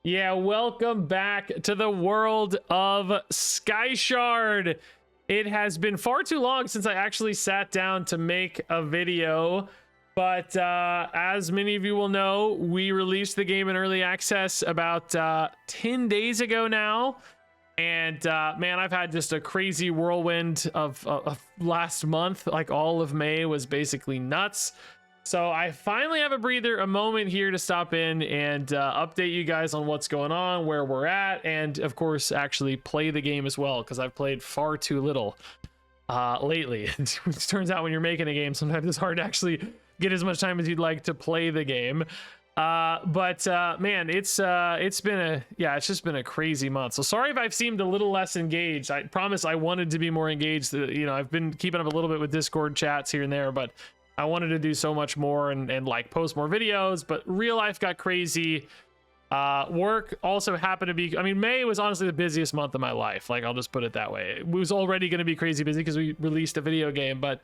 Yeah, welcome back to the world of SkyShard. It has been far too long since I actually sat down to make a video, but as many of you will know, we released the game in early access about 10 days ago now. And man, I've had just a crazy whirlwind of last month. Like all of May was basically nuts. So I finally have a breather, a moment here to stop in and update you guys on what's going on, where we're at, and of course actually play the game as well, because I've played far too little lately. It turns out when you're making a game, sometimes it's hard to actually get as much time as you'd like to play the game. But man, it's just been a crazy month. So sorry if I've seemed a little less engaged. I promise I wanted to be more engaged. You know, I've been keeping up a little bit with Discord chats here and there, but I wanted to do so much more and like post more videos, but real life got crazy. Work also happened to be, I mean, May was honestly the busiest month of my life. Like, I'll just put it that way. It was already going to be crazy busy because we released a video game, but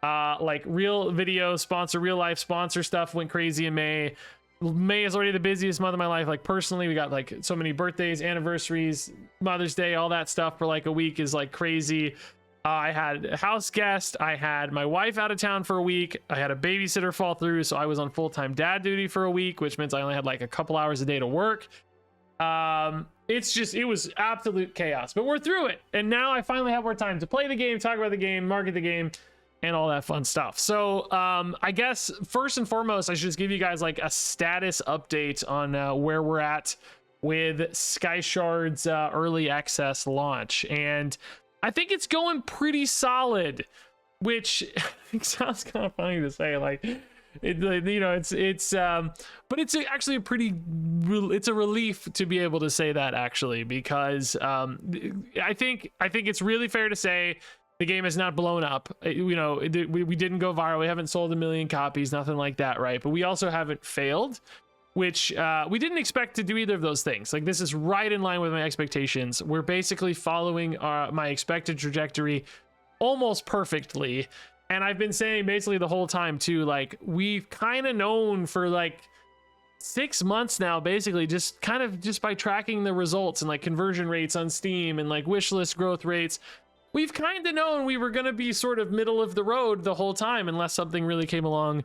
like real life sponsor stuff went crazy in May. May is already the busiest month of my life. Like personally, we got like so many birthdays, anniversaries, Mother's Day, all that stuff for like a week is like crazy. I had a house guest. I had my wife out of town for a week. I had a babysitter fall through, so I was on full-time dad duty for a week, which means I only had like a couple hours a day to work. It was absolute chaos, but we're through it. And now I finally have more time to play the game, talk about the game, market the game, and all that fun stuff. So I guess first and foremost, I should just give you guys like a status update on where we're at with SkyShard's early access launch. And I think it's going pretty solid, which I think sounds kind of funny to say. Like, you know, but it's actually it's a relief to be able to say that actually, because I think it's really fair to say the game is not blown up. You know, we didn't go viral. We haven't sold 1 million copies, nothing like that, right? But we also haven't failed, which we didn't expect to do either of those things. Like, this is right in line with my expectations. We're basically following my expected trajectory almost perfectly. And I've been saying basically the whole time too, like, we've kind of known for like 6 months now, basically just by tracking the results and like conversion rates on Steam and like wishlist growth rates, we've kind of known we were going to be sort of middle of the road the whole time, unless something really came along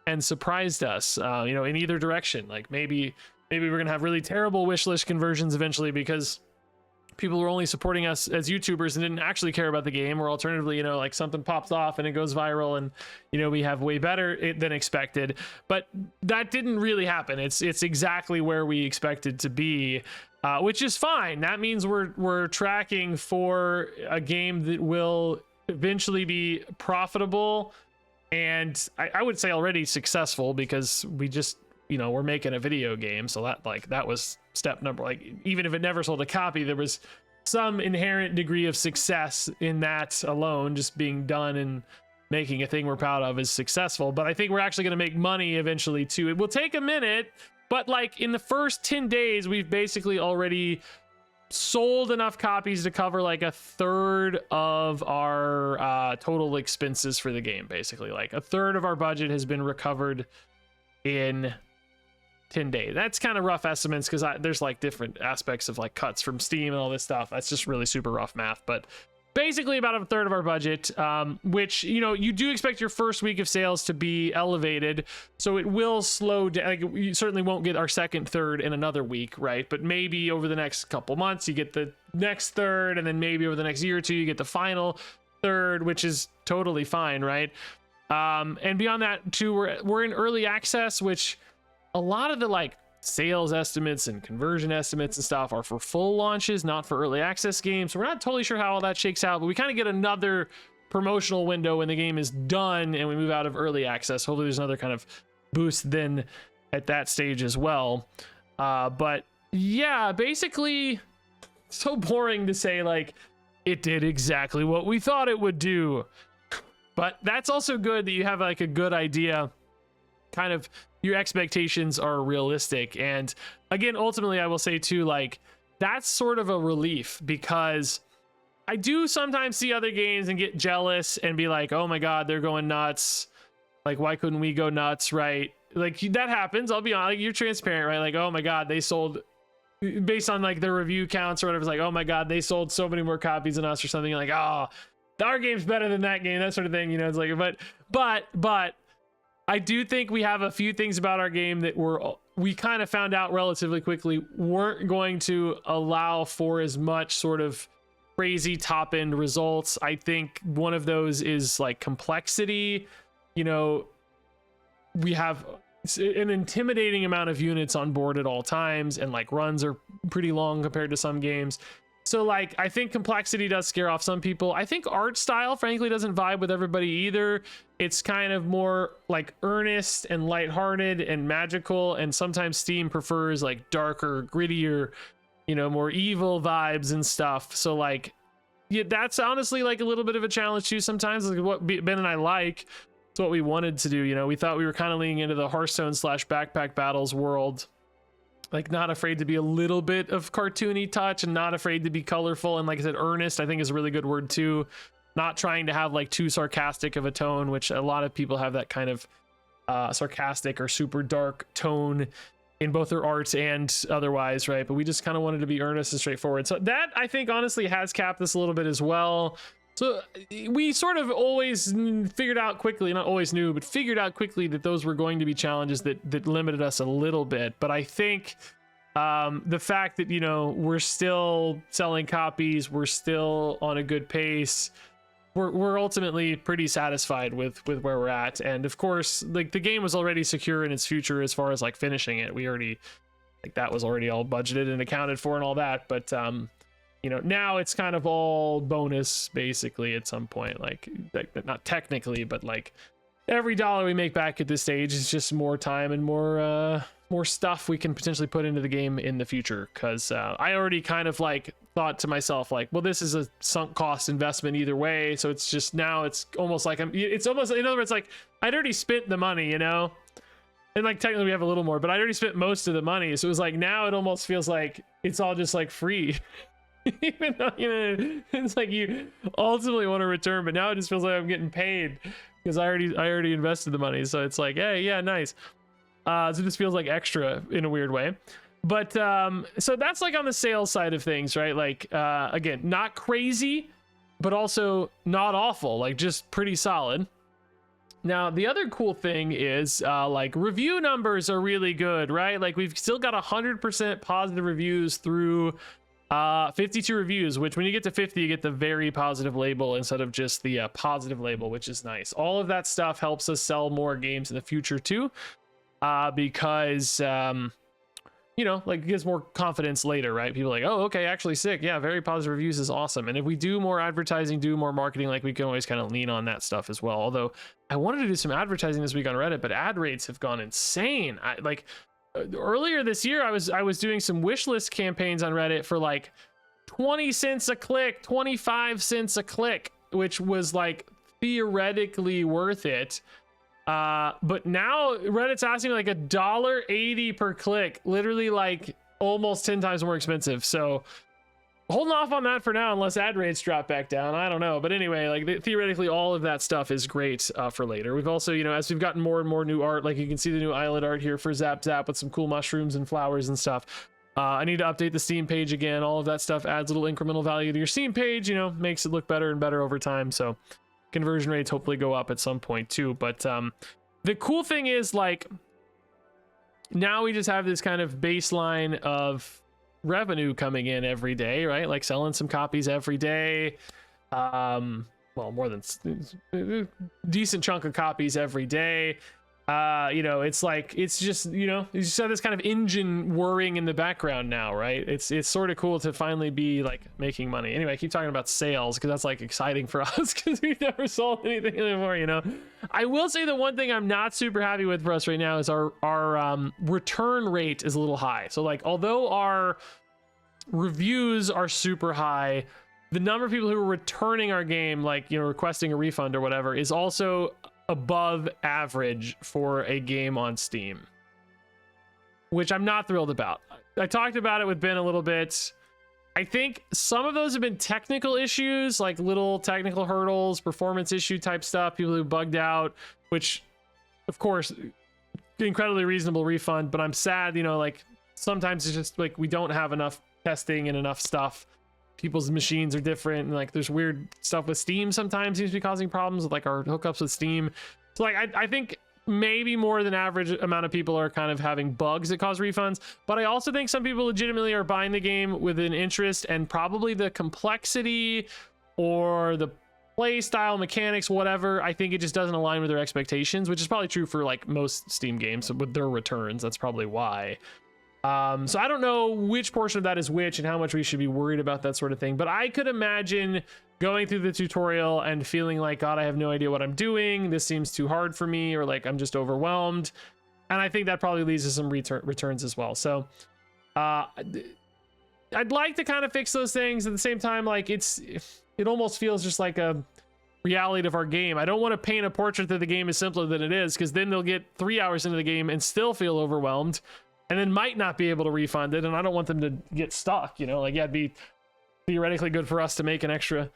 and surprised us, you know, in either direction. Like maybe we're gonna have really terrible wish list conversions eventually because people were only supporting us as YouTubers and didn't actually care about the game, or alternatively, you know, like something pops off and it goes viral and, you know, we have way better than expected. But that didn't really happen. It's exactly where we expected to be, which is fine. That means we're tracking for a game that will eventually be profitable. And I would say already successful, because we just, you know, we're making a video game. So that was step number, like, even if it never sold a copy, there was some inherent degree of success in that alone. Just being done and making a thing we're proud of is successful. But I think we're actually going to make money eventually too. It will take a minute, but like in the first 10 days, we've basically already sold enough copies to cover like a third of our total expenses for the game. Basically, like a third of our budget has been recovered in 10 days. That's kind of rough estimates, because there's like different aspects of like cuts from Steam and all this stuff. That's just really super rough math, but basically about a third of our budget, which, you know, you do expect your first week of sales to be elevated, so it will slow down. Like, you certainly won't get our second third in another week, right? But maybe over the next couple months you get the next third, and then maybe over the next year or two you get the final third, which is totally fine, right? And beyond that too, we're in early access, which a lot of the like sales estimates and conversion estimates and stuff are for full launches, not for early access games. So we're not totally sure how all that shakes out, but we kind of get another promotional window when the game is done and we move out of early access. Hopefully there's another kind of boost then at that stage as well. But yeah, basically, so boring to say like it did exactly what we thought it would do. But that's also good that you have like a good idea, kind of your expectations are realistic. And again, ultimately I will say too, like, that's sort of a relief, because I do sometimes see other games and get jealous and be like, oh my god, they're going nuts, like why couldn't we go nuts, right? Like, that happens. I'll be honest, like, you're transparent, right? Like, oh my god, they sold based on like their review counts or whatever, it's like, oh my god, they sold so many more copies than us or something, like, oh, our game's better than that game, that sort of thing, you know. It's like, but I do think we have a few things about our game that we kind of found out relatively quickly weren't going to allow for as much sort of crazy top end results. I think one of those is like complexity. You know, we have an intimidating amount of units on board at all times, and like runs are pretty long compared to some games. So like, I think complexity does scare off some people. I think art style frankly doesn't vibe with everybody either. It's kind of more like earnest and lighthearted and magical, and sometimes Steam prefers like darker, grittier, you know, more evil vibes and stuff. So like, yeah, that's honestly like a little bit of a challenge too sometimes. Like what Ben and I like, it's what we wanted to do. You know, we thought we were kind of leaning into the Hearthstone / backpack battles world, like not afraid to be a little bit of cartoony touch and not afraid to be colorful, and like I said, earnest I think is a really good word too. Not trying to have like too sarcastic of a tone, which a lot of people have that kind of sarcastic or super dark tone in both their art and otherwise, right? But we just kind of wanted to be earnest and straightforward. So that I think honestly has capped this a little bit as well. So we sort of always figured out quickly, not always knew, but figured out quickly that those were going to be challenges that limited us a little bit. But I think the fact that, you know, we're still selling copies, we're still on a good pace, we're ultimately pretty satisfied with where we're at. And of course, like the game was already secure in its future as far as like finishing it. We already, like that was already all budgeted and accounted for and all that. But you know, now it's kind of all bonus basically at some point, like not technically, but like every dollar we make back at this stage is just more time and more stuff we can potentially put into the game in the future. Because I already kind of like thought to myself like, well, this is a sunk cost investment either way, so it's just now it's almost like it's almost, in other words, like I'd already spent the money, you know, and like technically we have a little more, but I already spent most of the money, so it was like now it almost feels like it's all just like free. Even though, you know, it's like you ultimately want to return, but now it just feels like I'm getting paid because I already invested the money. So it's like, hey, yeah, nice. So it just feels like extra in a weird way. But so that's like on the sales side of things, right? Like again, not crazy, but also not awful, like just pretty solid. Now the other cool thing is like review numbers are really good, right? Like we've still got 100% positive reviews through 52 reviews, which when you get to 50 you get the very positive label instead of just the positive label, which is nice. All of that stuff helps us sell more games in the future too, because you know, like it gives more confidence later, right? People are like, oh, okay, actually sick, yeah, very positive reviews is awesome. And if we do more advertising, do more marketing, like we can always kind of lean on that stuff as well. Although I wanted to do some advertising this week on Reddit, but ad rates have gone insane. Earlier this year, I was doing some wish list campaigns on Reddit for like 20 cents a click, 25 cents a click, which was like theoretically worth it. But now Reddit's asking like $1.80 per click, literally like almost 10 times more expensive. So holding off on that for now, unless ad rates drop back down. I don't know. But anyway, like theoretically, all of that stuff is great for later. We've also, you know, as we've gotten more and more new art, like you can see the new island art here for Zap Zap with some cool mushrooms and flowers and stuff. I need to update the Steam page again. All of that stuff adds a little incremental value to your Steam page, you know, makes it look better and better over time. So conversion rates hopefully go up at some point too. But the cool thing is like now we just have this kind of baseline of revenue coming in every day, right? Like selling some copies every day. Well, more than decent chunk of copies every day. You know, it's like, it's just, you know, you just have this kind of engine whirring in the background now, right? It's sort of cool to finally be like making money. Anyway, I keep talking about sales because that's like exciting for us because we've never sold anything anymore, you know. I will say the one thing I'm not super happy with for us right now is our return rate is a little high. So like, although our reviews are super high, the number of people who are returning our game, like, you know, requesting a refund or whatever, is also above average for a game on Steam, which I'm not thrilled about. I talked about it with Ben a little bit. I think some of those have been technical issues, like little technical hurdles, performance issue type stuff, people who bugged out, which of course incredibly reasonable refund, but I'm sad, you know, like sometimes it's just like we don't have enough testing and enough stuff. People's machines are different, and like there's weird stuff with Steam sometimes seems to be causing problems with like our hookups with Steam. So like I think maybe more than average amount of people are kind of having bugs that cause refunds, but I also think some people legitimately are buying the game with an interest, and probably the complexity or the play style, mechanics, whatever, I think it just doesn't align with their expectations, which is probably true for like most Steam games with their returns. That's probably why. So I don't know which portion of that is which and how much we should be worried about that sort of thing, but I could imagine going through the tutorial and feeling like, God, I have no idea what I'm doing. This seems too hard for me, or like I'm just overwhelmed. And I think that probably leads to some returns as well. So I'd like to kind of fix those things. At the same time, like it almost feels just like a reality of our game. I don't want to paint a portrait that the game is simpler than it is, because then they'll get 3 hours into the game and still feel overwhelmed, and then might not be able to refund it. And I don't want them to get stuck, you know, like, yeah, it'd be theoretically good for us to make an extra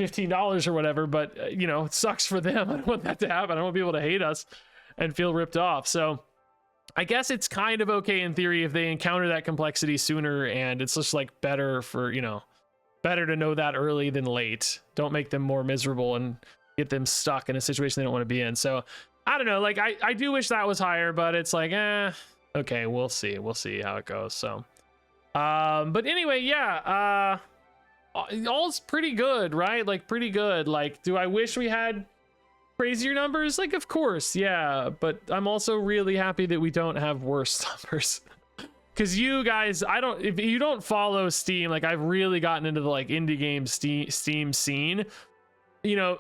$15 or whatever, but you know, it sucks for them. I don't want that to happen. I don't want people to hate us and feel ripped off. So I guess it's kind of okay in theory if they encounter that complexity sooner, and it's just like better for, you know, better to know that early than late. Don't make them more miserable and get them stuck in a situation they don't want to be in. So I don't know, like I do wish that was higher, but it's like, okay, we'll see how it goes. So but anyway, yeah, all's pretty good, right? Like pretty good. Like, do I wish we had crazier numbers? Like, of course, yeah, but I'm also really happy that we don't have worse numbers. Because you guys, if you don't follow Steam, like I've really gotten into the like indie game Steam scene, you know,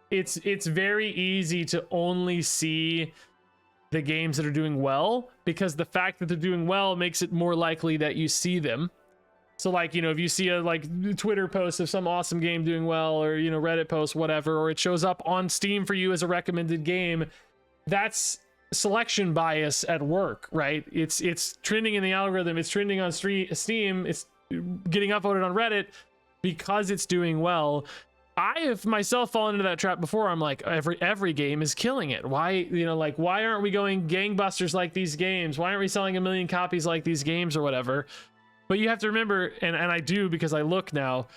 it's very easy to only see the games that are doing well, because the fact that they're doing well makes it more likely that you see them. So like, you know, if you see a like Twitter post of some awesome game doing well, or, you know, Reddit post, whatever, or it shows up on Steam for you as a recommended game, that's selection bias at work, right? It's trending in the algorithm, it's trending on Steam, it's getting upvoted on Reddit because it's doing well. I have myself fallen into that trap before. I'm like, every game is killing it. Why, you know, like, why aren't we going gangbusters like these games? Why aren't we selling 1 million copies like these games or whatever? But you have to remember, and I do, because I look now,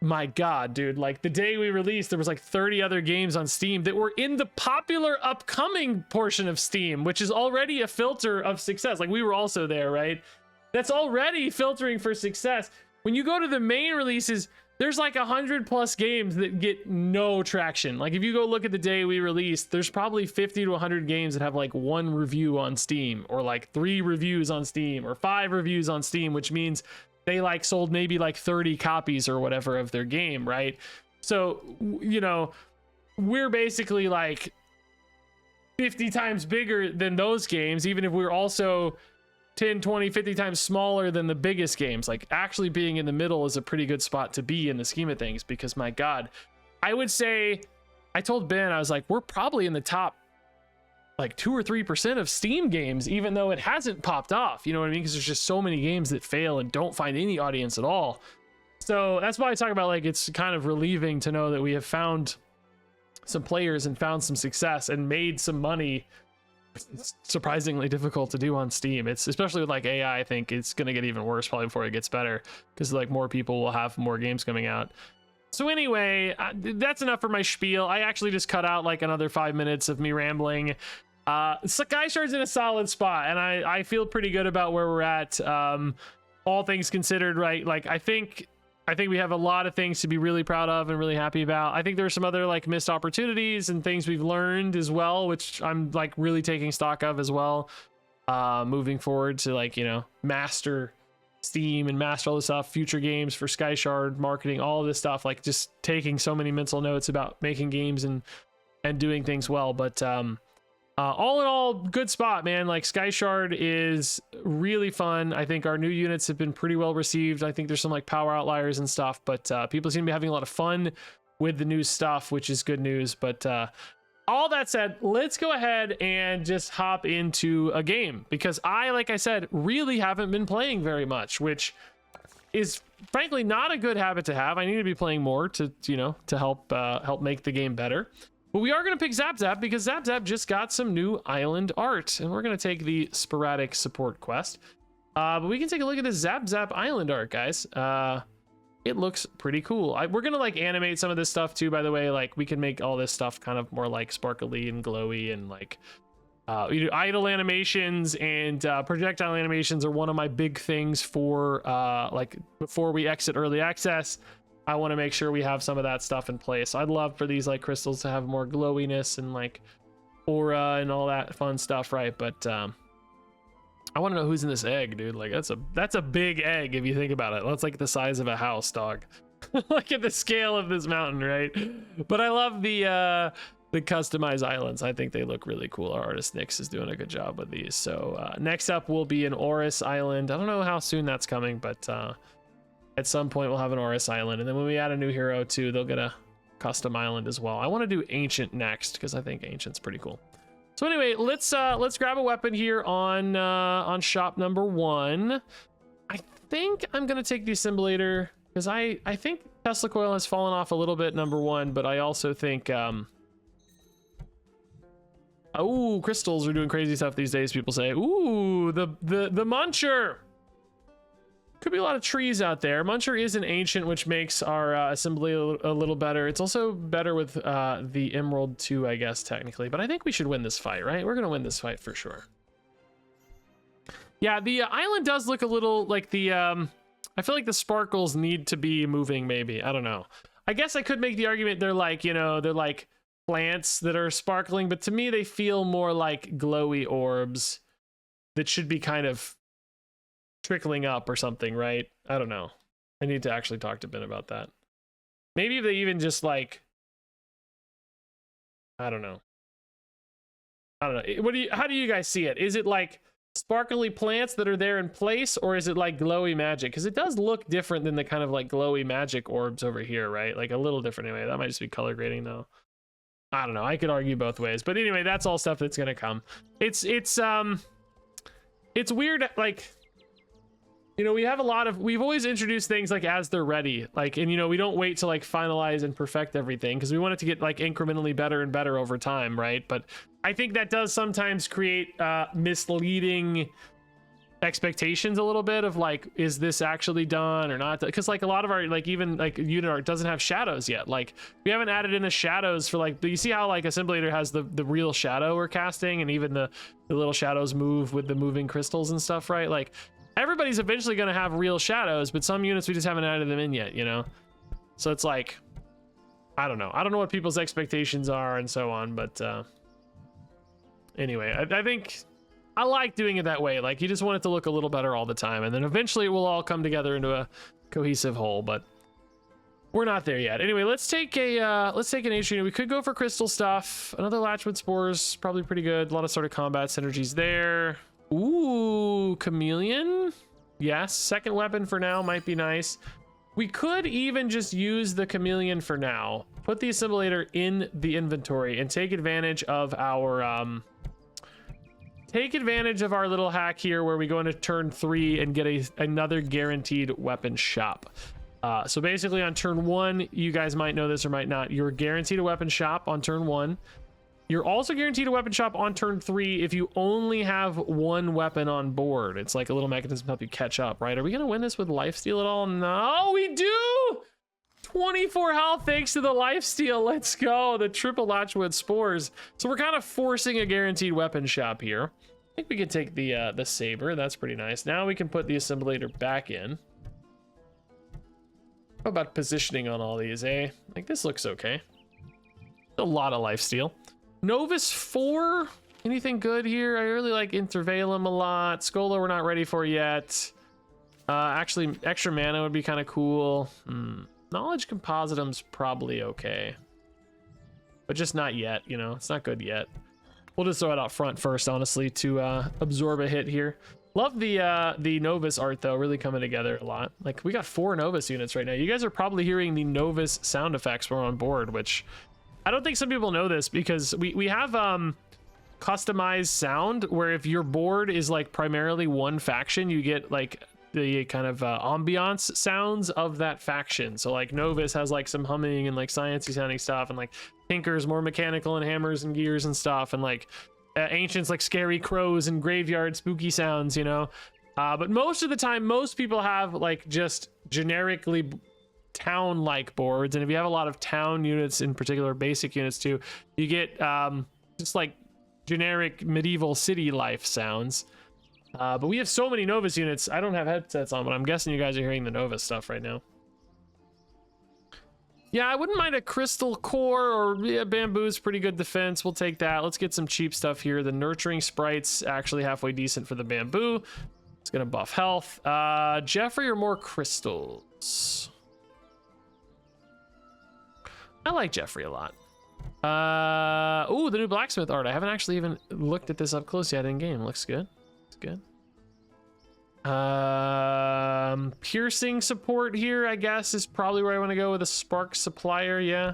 my God, dude, like the day we released, there was like 30 other games on Steam that were in the popular upcoming portion of Steam, which is already a filter of success. Like we were also there, right? That's already filtering for success. When you go to the main releases, there's like 100+ games that get no traction. Like if you go look at the day we released, there's probably 50 to 100 games that have like 1 review on Steam, or like 3 reviews on Steam, or 5 reviews on Steam, which means they like sold maybe like 30 copies or whatever of their game, right? So, you know, we're basically like 50 times bigger than those games, even if we're also 10, 20, 50 times smaller than the biggest games. Like actually being in the middle is a pretty good spot to be in the scheme of things, because my God, I would say, I told Ben, I was like, we're probably in the top like 2 or 3% of Steam games, even though it hasn't popped off, you know what I mean? Because there's just so many games that fail and don't find any audience at all. So that's why I talk about like, it's kind of relieving to know that we have found some players and found some success and made some money. It's surprisingly difficult to do on Steam. It's especially with like AI, I think it's going to get even worse probably before it gets better, because like more people will have more games coming out. So anyway, that's enough for my spiel. I actually just cut out like another 5 minutes of me rambling. SkyShard's in a solid spot, and I feel pretty good about where we're at, all things considered, right? Like I think we have a lot of things to be really proud of and really happy about. I think there's some other like missed opportunities and things we've learned as well, which I'm like really taking stock of as well, moving forward to like, you know, master Steam and master all this stuff, future games for SkyShard, marketing, all of this stuff, like just taking so many mental notes about making games and doing things well. But all in all, good spot, man. Like SkyShard is really fun. I think our new units have been pretty well received. I think there's some like power outliers and stuff, but people seem to be having a lot of fun with the new stuff, which is good news. But all that said, let's go ahead and just hop into a game, because like I said, really haven't been playing very much, which is frankly not a good habit to have. I need to be playing more to, you know, to help make the game better. But we are going to pick Zap Zap because Zap Zap just got some new island art, and we're going to take the sporadic support quest. But we can take a look at this Zap Zap island art, guys. It looks pretty cool. We're going to like animate some of this stuff too, by the way. Like we can make all this stuff kind of more like sparkly and glowy, and like idle animations and projectile animations are one of my big things for like before we exit early access. I want to make sure we have some of that stuff in place. I'd love for these like crystals to have more glowiness and like aura and all that fun stuff, right? But I want to know who's in this egg, dude. Like that's a big egg if you think about it. That's like the size of a house, dog. Look at the scale of this mountain, right? But I love the customized islands. I think they look really cool. Our artist Nyx is doing a good job with these. So next up will be an Oris island. I don't know how soon that's coming, but at some point we'll have an Oris island, and then when we add a new hero too, they'll get a custom island as well. I want to do Ancient next because I think Ancient's pretty cool. So anyway, let's grab a weapon here on shop number 1. I think I'm gonna take the assimilator because I think Tesla coil has fallen off a little bit, number 1, but I also think oh, crystals are doing crazy stuff these days, people say. Ooh, the Muncher. Could be a lot of trees out there. Muncher is an ancient, which makes our assembly a little better. It's also better with the Emerald too, I guess, technically. But I think we should win this fight, right? We're going to win this fight for sure. Yeah, the island does look a little like the... I feel like the sparkles need to be moving, maybe. I don't know. I guess I could make the argument they're like, you know, they're like plants that are sparkling. But to me, they feel more like glowy orbs that should be kind of trickling up or something, right? I don't know. I need to actually talk to Ben about that. Maybe if they even just like, I don't know. How do you guys see it? Is it like sparkly plants that are there in place, or is it like glowy magic? Because it does look different than the kind of like glowy magic orbs over here, right? Like a little different anyway. That might just be color grading though. I don't know. I could argue both ways, but anyway, that's all stuff that's gonna come. It's weird, like, you know, we've always introduced things like as they're ready, like, and you know, we don't wait to like finalize and perfect everything because we want it to get like incrementally better and better over time, right? But I think that does sometimes create misleading expectations a little bit of like, is this actually done or not? Because like a lot of our like even like unit art doesn't have shadows yet. Like we haven't added in the shadows for like, you see how like Assemblator has the real shadow we're casting, and even the little shadows move with the moving crystals and stuff, right? Like everybody's eventually going to have real shadows, but some units we just haven't added them in yet, you know? So it's like, I don't know what people's expectations are and so on, but anyway, I think I like doing it that way. Like you just want it to look a little better all the time, and then eventually it will all come together into a cohesive whole, but we're not there yet. Anyway, let's take an ancient. We could go for crystal stuff. Another Latchwood Spores, probably pretty good. A lot of sort of combat synergies there. Ooh, chameleon. Yes, second weapon for now might be nice. We could even just use the chameleon for now. Put the assimilator in the inventory and take advantage of our little hack here where we go into turn 3 and get another guaranteed weapon shop. So basically on turn 1, you guys might know this or might not, you're guaranteed a weapon shop on turn 1. You're also guaranteed a weapon shop on turn 3 if you only have one weapon on board. It's like a little mechanism to help you catch up, right? Are we going to win this with lifesteal at all? No, we do! 24 health thanks to the lifesteal. Let's go. The triple Latchwood Spores. So we're kind of forcing a guaranteed weapon shop here. I think we can take the saber. That's pretty nice. Now we can put the assimilator back in. How about positioning on all these, eh? Like this looks okay. A lot of lifesteal. Novus 4, anything good here? I really like Intervalum a lot. Schola we're not ready for yet. Actually, extra mana would be kind of cool. Knowledge Compositum's probably okay. But just not yet, you know? It's not good yet. We'll just throw it out front first, honestly, to absorb a hit here. Love the Novus art, though, really coming together a lot. Like, we got 4 Novus units right now. You guys are probably hearing the Novus sound effects when we're on board, which... I don't think some people know this because we have customized sound where if your board is like primarily one faction, you get like the kind of ambiance sounds of that faction. So like Novus has like some humming and like sciencey sounding stuff, and like Tinker's more mechanical and hammers and gears and stuff, and like Ancient's like scary crows and graveyard spooky sounds, you know. But most of the time, most people have like just generically town-like boards, and if you have a lot of town units, in particular basic units too, you get just like generic medieval city life sounds. But we have so many Novus units. I don't have headsets on, but I'm guessing you guys are hearing the Novus stuff right now. Yeah, I wouldn't mind a crystal core, or yeah, bamboo's pretty good defense. We'll take that. Let's get some cheap stuff here. The nurturing sprite's actually halfway decent for the bamboo. It's gonna buff health. Jeffrey or more crystals? I like Jeffrey a lot. Oh, the new blacksmith art. I haven't actually even looked at this up close yet in game. Looks good. It's good. Piercing support here, I guess, is probably where I want to go with a spark supplier. Yeah,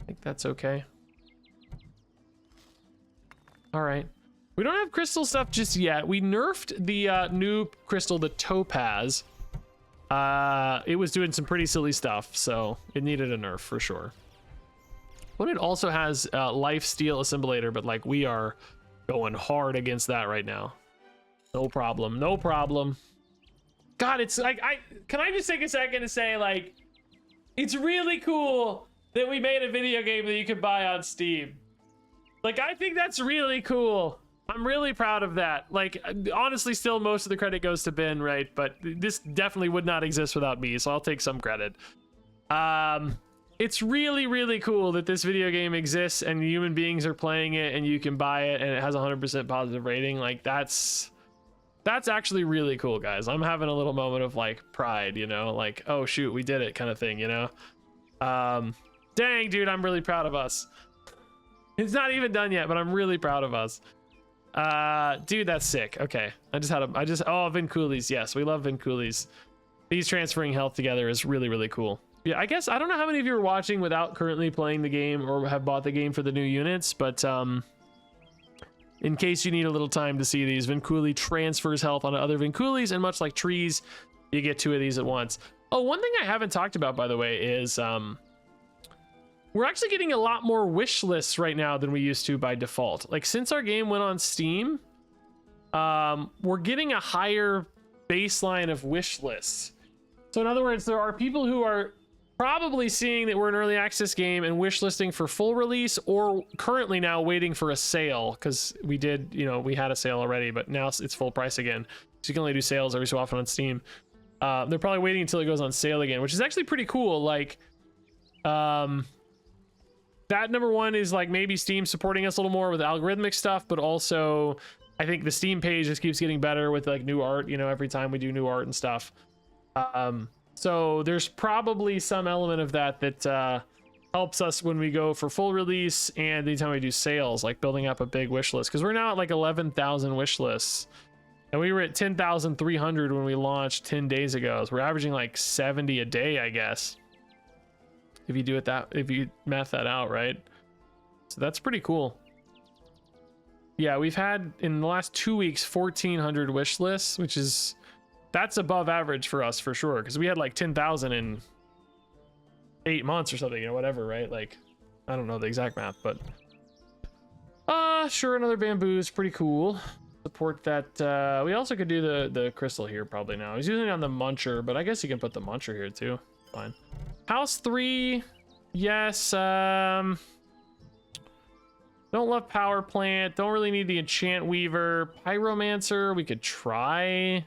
I think that's okay. All right, we don't have crystal stuff just yet. We nerfed the new crystal, the topaz. It was doing some pretty silly stuff, so it needed a nerf for sure. But it also has life steal assimilator, but like we are going hard against that right now. No problem, no problem. God, it's like, can I just take a second to say, like, it's really cool that we made a video game that you could buy on Steam. Like, I think that's really cool. I'm really proud of that. Like, honestly, still most of the credit goes to Ben, right? But this definitely would not exist without me, so I'll take some credit. It's really, really cool that this video game exists and human beings are playing it and you can buy it and it has 100% positive rating. Like, that's actually really cool, guys. I'm having a little moment of like pride, you know, like, oh shoot, we did it kind of thing, you know. Dang, dude, I'm really proud of us. It's not even done yet, but I'm really proud of us. Dude, that's sick. Okay, oh, Vincoolies. Yes, we love Vincoolies. These transferring health together is really, really cool. Yeah, I guess I don't know how many of you are watching without currently playing the game or have bought the game for the new units, but in case you need a little time to see these, Vincoolie transfers health onto other Vincoolies, and much like trees, you get 2 of these at once. Oh, one thing I haven't talked about, by the way, is we're actually getting a lot more wish lists right now than we used to by default. Like, since our game went on Steam, we're getting a higher baseline of wish lists. So in other words, there are people who are probably seeing that we're an early access game and wish listing for full release, or currently now waiting for a sale, because we did, you know, we had a sale already, but now it's full price again. So you can only do sales every so often on Steam. They're probably waiting until it goes on sale again, which is actually pretty cool. Like, that number one is like maybe Steam supporting us a little more with algorithmic stuff, but also I think the Steam page just keeps getting better with like new art, you know, every time we do new art and stuff. So there's probably some element of that helps us when we go for full release and anytime we do sales, like building up a big wish list, because we're now at like 11,000 wish lists and we were at 10,300 when we launched 10 days ago. So we're averaging like 70 a day, I guess, if you do it that, if you math that out, right? So that's pretty cool. Yeah, we've had in the last 2 weeks 1,400 wish lists, which is, that's above average for us for sure, because we had like 10,000 in 8 months or something, you know, whatever, right? Like, I don't know the exact math, but sure, another bamboo is pretty cool. Support that. We also could do the crystal here probably now. He's using it on the muncher, but I guess you can put the muncher here too. Fine. House 3, yes. Don't love power plant. Don't really need the enchant weaver. Pyromancer, we could try.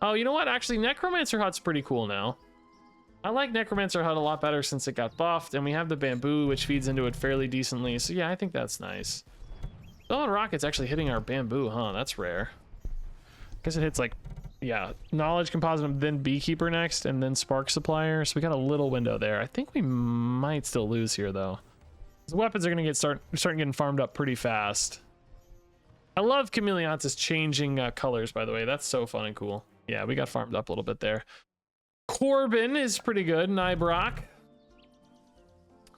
Oh, you know what? Actually, Necromancer Hut's pretty cool now. I like Necromancer Hut a lot better since it got buffed, and we have the bamboo, which feeds into it fairly decently. So yeah, I think that's nice. Stolen Rocket's actually hitting our bamboo, huh? That's rare. I guess it hits like, yeah, Knowledge Composite, then Beekeeper next, and then Spark Supplier. So we got a little window there. I think we might still lose here, though. The weapons are gonna start getting farmed up pretty fast. I love Chameleon's changing colors, by the way. That's so fun and cool. Yeah, we got farmed up a little bit there. Corbin is pretty good. Nybrock,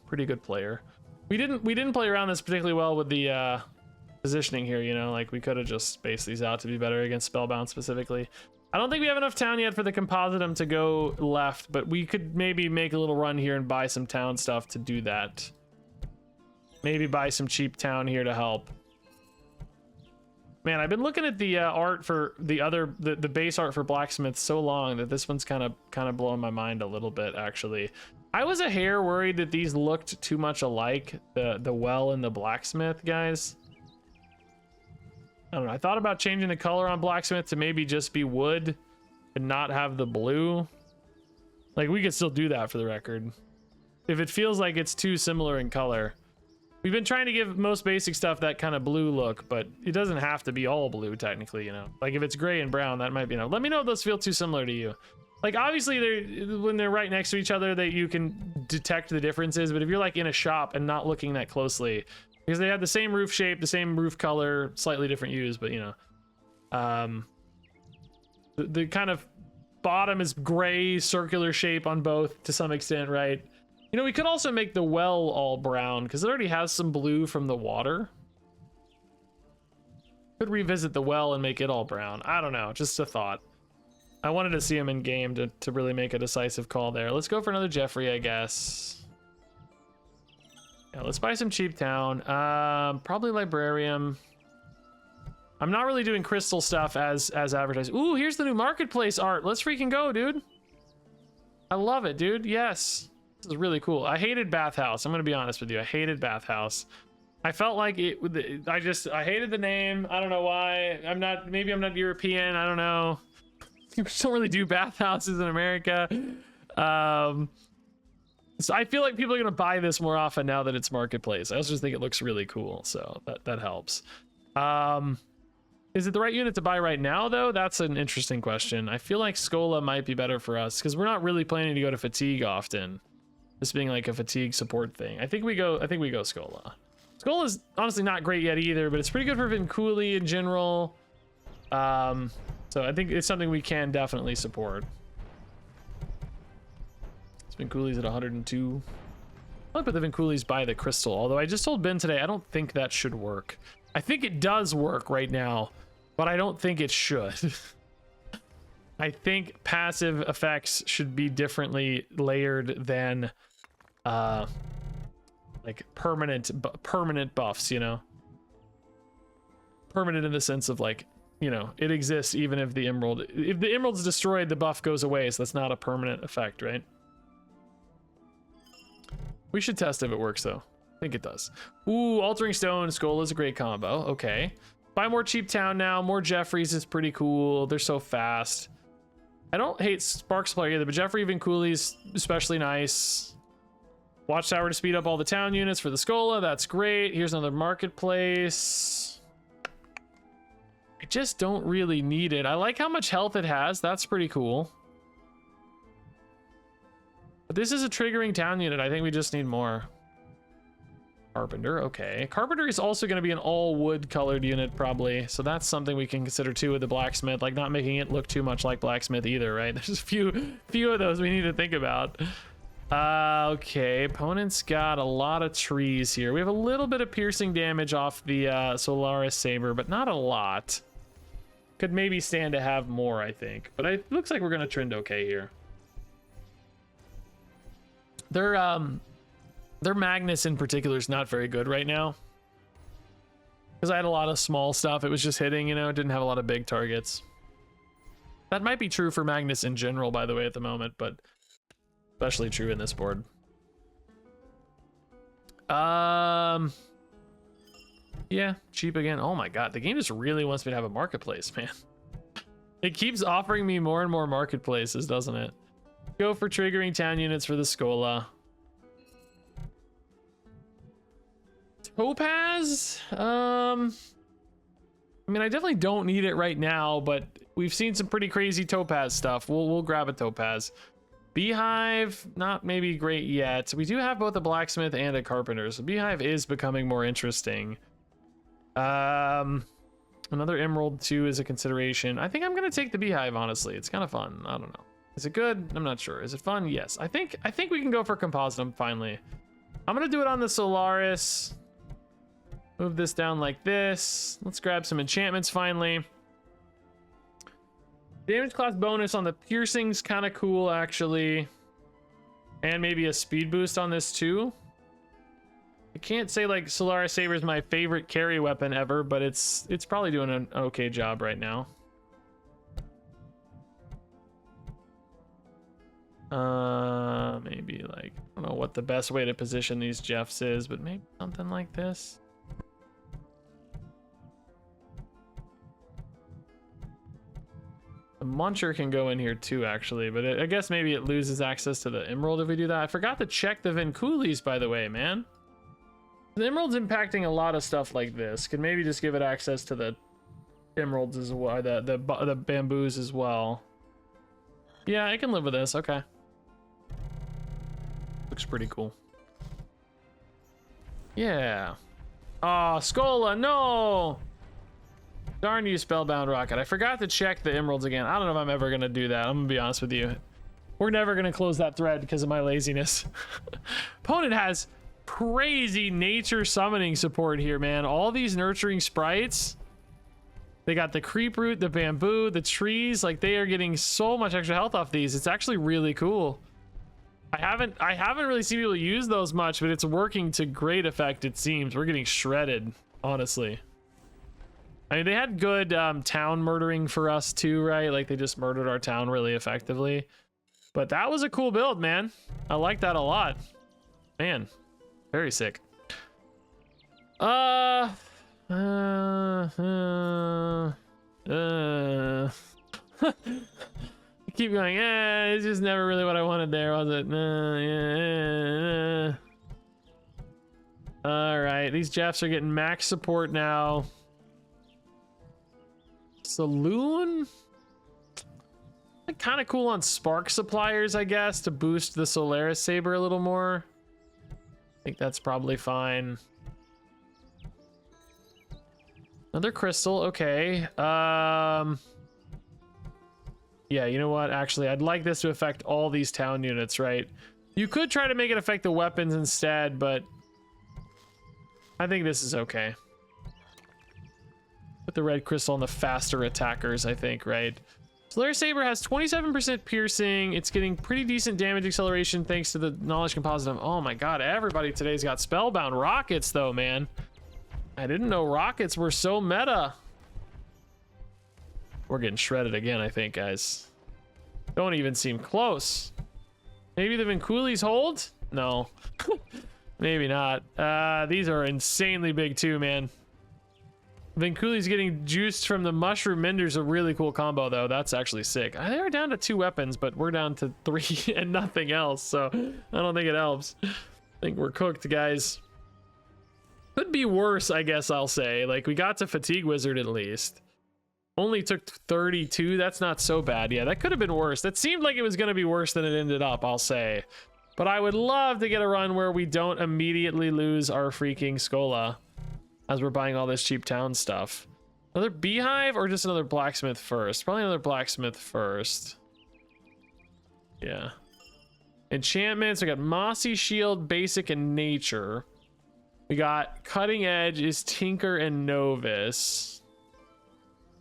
pretty good player. We didn't play around this particularly well with the positioning here, you know, like we could have just spaced these out to be better against Spellbound specifically. I don't think we have enough town yet for the compositum to go left, but we could maybe make a little run here and buy some town stuff to do that. Maybe buy some cheap town here to help. Man, I've been looking at the art for the base art for blacksmith so long that this one's kind of blowing my mind a little bit, actually. I was a hair worried that these looked too much alike, the well and the blacksmith guys. I don't know. I thought about changing the color on blacksmith to maybe just be wood and not have the blue. Like, we could still do that for the record. If it feels like it's too similar in color. We've been trying to give most basic stuff that kind of blue look, but it doesn't have to be all blue technically, you know. Like if it's gray and brown, that might be enough. Let me know if those feel too similar to you. Like obviously when they're right next to each other, that you can detect the differences, but if you're like in a shop and not looking that closely, because they have the same roof shape, the same roof color, slightly different hues, but you know, the kind of bottom is gray circular shape on both to some extent, right? You know, we could also make the well all brown because it already has some blue from the water. Could revisit the well and make it all brown. I don't know, just a thought. I wanted to see him in game to really make a decisive call there. Let's go for another Jeffrey, I guess. Yeah, let's buy some cheap town. Probably librarian. I'm not really doing crystal stuff as advertised. Ooh, here's the new marketplace art. Let's freaking go, dude. I love it, dude. Yes. This is really cool. I hated bathhouse. I'm gonna be honest with you. I hated bathhouse. I felt like it. I hated the name. I don't know why. Maybe I'm not European. I don't know. You don't really do bathhouses in America. So I feel like people are gonna buy this more often now that it's marketplace. I also just think it looks really cool, so that helps. Is it the right unit to buy right now though? That's an interesting question. I feel like Scola might be better for us because we're not really planning to go to fatigue often. This being like a fatigue support thing. I think we go Scola. Scola's honestly not great yet either, but it's pretty good for Vinculi in general. So I think it's something we can definitely support. Vinculi's at 102. I'll put the Vinculi's by the crystal, although I just told Ben today I don't think that should work. I think it does work right now, but I don't think it should. I think passive effects should be differently layered than like permanent buffs, you know. Permanent in the sense of like, you know, it exists even if the emerald's destroyed, the buff goes away, so that's not a permanent effect, right? We should test if it works though. I think it does. Ooh, altering stone, Skull is a great combo. Okay. Buy more cheap town now. More Jeffreys is pretty cool. They're so fast. I don't hate Spark Supply either, but Jeffrey Vinculi's especially nice. Watchtower to speed up all the town units for the Scola. That's great. Here's another marketplace. I just don't really need it. I like how much health it has. That's pretty cool. But this is a triggering town unit. I think we just need more. Carpenter, okay. Carpenter is also going to be an all wood colored unit probably, so that's something we can consider too with the blacksmith, like not making it look too much like blacksmith either, right? There's a few of those we need to think about. Okay, opponent's got a lot of trees here. We have a little bit of piercing damage off the Solaris Saber, but not a lot. Could maybe stand to have more, I think, but it looks like we're going to trend okay here. Their Magnus in particular is not very good right now. Because I had a lot of small stuff. It was just hitting, you know, it didn't have a lot of big targets. That might be true for Magnus in general, by the way, at the moment, but especially true in this board. Yeah, cheap again. Oh my god, the game just really wants me to have a marketplace, man. It keeps offering me more and more marketplaces, doesn't it? Go for triggering town units for the Scola. Topaz? I mean, I definitely don't need it right now, but we've seen some pretty crazy Topaz stuff. We'll grab a Topaz. Beehive, not maybe great yet. We do have both a blacksmith and a carpenter, so Beehive is becoming more interesting. Another emerald too is a consideration. I think I'm gonna take the Beehive, honestly. It's kind of fun. I don't know. Is it good? I'm not sure. Is it fun? Yes. I think we can go for compositum finally. I'm gonna do it on the Solaris. Move this down like this. Let's grab some enchantments finally. Damage class bonus on the piercing's kind of cool, actually. And maybe a speed boost on this, too. I can't say, like, Solaris Saber is my favorite carry weapon ever, but it's probably doing an okay job right now. Maybe, like, I don't know what the best way to position these Jeffs is, but maybe something like this. The Muncher can go in here too, actually, but I guess maybe it loses access to the Emerald if we do that. I forgot to check the Vinculis, by the way, man. The Emerald's impacting a lot of stuff like this. Could maybe just give it access to the Emeralds as well, the bamboos as well. Yeah, I can live with this. Okay. Looks pretty cool. Yeah. Oh, Scola, no! Darn you, Spellbound Rocket. I forgot to check the Emeralds again. I don't know if I'm ever going to do that. I'm going to be honest with you. We're never going to close that thread because of my laziness. Opponent has crazy nature summoning support here, man. All these nurturing sprites. They got the creep root, the bamboo, the trees. Like, they are getting so much extra health off these. It's actually really cool. I haven't really seen people use those much, but it's working to great effect, it seems. We're getting shredded, honestly. I mean, they had good town murdering for us too, right? Like, they just murdered our town really effectively. But that was a cool build, man. I like that a lot. Man, very sick. Keep going. It's just never really what I wanted there, was it? All right, these Jeffs are getting max support now. Saloon? Kind of cool on spark suppliers, I guess, to boost the Solaris Saber a little more. I think that's probably fine. Another crystal, okay. Yeah, you know what? Actually, I'd like this to affect all these town units, right? You could try to make it affect the weapons instead, but I think this is okay. Put the red crystal on the faster attackers, I think, right? Solaris Saber has 27% piercing. It's getting pretty decent damage acceleration thanks to the knowledge composite. Oh my god, everybody today's got spellbound rockets though, man. I didn't know rockets were so meta. We're getting shredded again, I think, guys. Don't even seem close. Maybe the Vinculis hold? No. Maybe not. These are insanely big too, man. Vinculi's getting juiced from the Mushroom Mender's a really cool combo, though. That's actually sick. They are down to 2 weapons, but we're down to 3 and nothing else, so I don't think it helps. I think we're cooked, guys. Could be worse, I guess I'll say. Like, we got to Fatigue Wizard at least. Only took 32. That's not so bad. Yeah, that could have been worse. That seemed like it was going to be worse than it ended up, I'll say. But I would love to get a run where we don't immediately lose our freaking Scola as we're buying all this cheap town stuff. Another beehive or just another blacksmith first? Probably another blacksmith first. Yeah. Enchantments, we got Mossy Shield, Basic, and Nature. We got Cutting Edge is Tinker and Novice.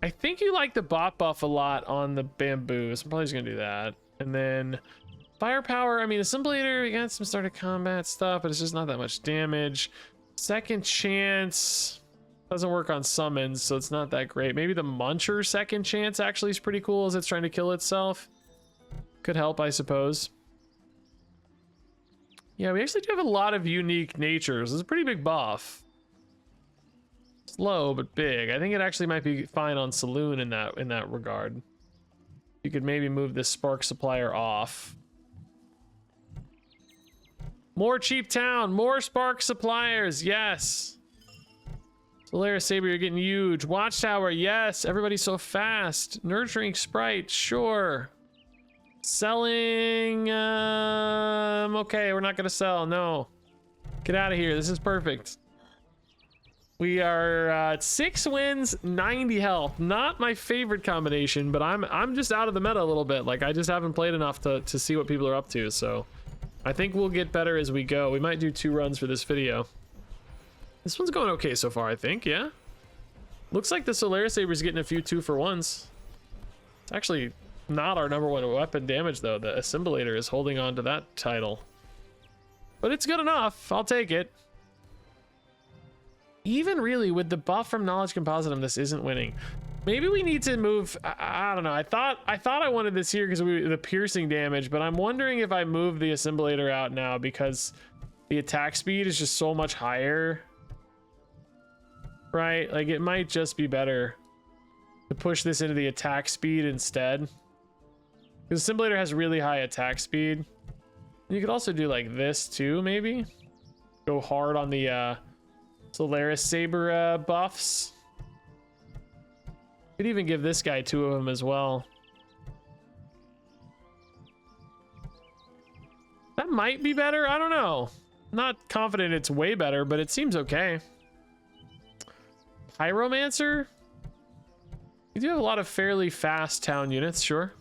I think you like the bot buff a lot on the bamboo, so I'm probably just gonna do that. And then Firepower, I mean, Assimilator, we got some starter combat stuff, but it's just not that much damage. Second Chance doesn't work on summons, so it's not that great. Maybe the Muncher Second Chance actually is pretty cool as it's trying to kill itself. Could help, I suppose. Yeah, we actually do have a lot of unique natures. It's a pretty big buff. Slow, but big. I think it actually might be fine on Saloon in that regard. You could maybe move this Spark Supplier off. More cheap town, more spark suppliers, yes. Solaris Saber, you're getting huge. Watchtower, yes. Everybody's so fast. Nurturing Sprite, sure. Selling, okay, we're not gonna sell, no. Get out of here, this is perfect. We are at 6 wins, 90 health. Not my favorite combination, but I'm just out of the meta a little bit. Like, I just haven't played enough to see what people are up to, so. I think we'll get better as we go. We might do 2 runs for this video. This one's going okay so far, I think, yeah? Looks like the Solaris Saber's getting a few 2-for-1s. It's actually not our #1 weapon damage, though. The Assimilator is holding on to that title. But it's good enough. I'll take it. Even really, with the buff from Knowledge Compositum, this isn't winning. Maybe we need to move. I don't know. I thought I wanted this here because the piercing damage, but I'm wondering if I move the Assimilator out now because the attack speed is just so much higher. Right? Like, it might just be better to push this into the attack speed instead. Because the Assimilator has really high attack speed. You could also do like this too, maybe. Go hard on the Solaris Saber buffs. Could even give this guy 2 of them as well. That might be better. I don't know. Not confident it's way better, but it seems okay. Pyromancer. You do have a lot of fairly fast town units, sure.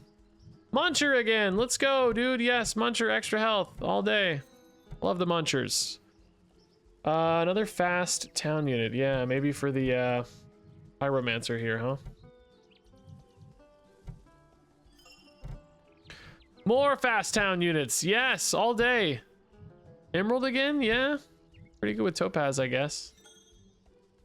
Muncher again. Let's go, dude. Yes, Muncher, extra health all day. Love the Munchers. Another fast town unit. Yeah, maybe for the Pyromancer here, huh? More fast town units. Yes, all day. Emerald again? Yeah. Pretty good with Topaz, I guess.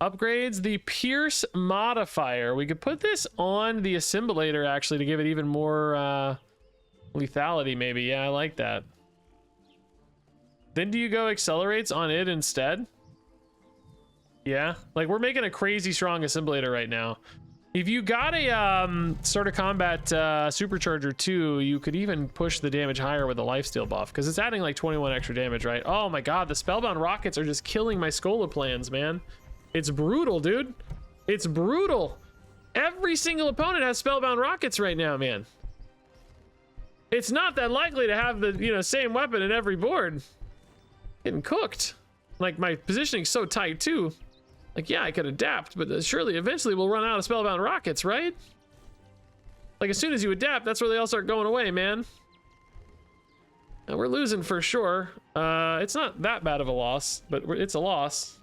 Upgrades the Pierce modifier. We could put this on the Assimilator actually to give it even more lethality maybe. Yeah, I like that. Then do you go accelerates on it instead? Yeah, like we're making a crazy strong Assimilator right now. If you got a Start of Combat Supercharger too, you could even push the damage higher with the lifesteal buff because it's adding like 21 extra damage, right? Oh my god, the Spellbound Rockets are just killing my Schola plans, man. It's brutal, dude. It's brutal. Every single opponent has Spellbound Rockets right now, man. It's not that likely to have the, you know, same weapon in every board. Getting cooked. Like, my positioning's so tight, too. Like, yeah, I could adapt, but surely eventually we'll run out of Spellbound Rockets, right? Like, as soon as you adapt, that's where they all start going away, man. Now, we're losing for sure. It's not that bad of a loss, but it's a loss.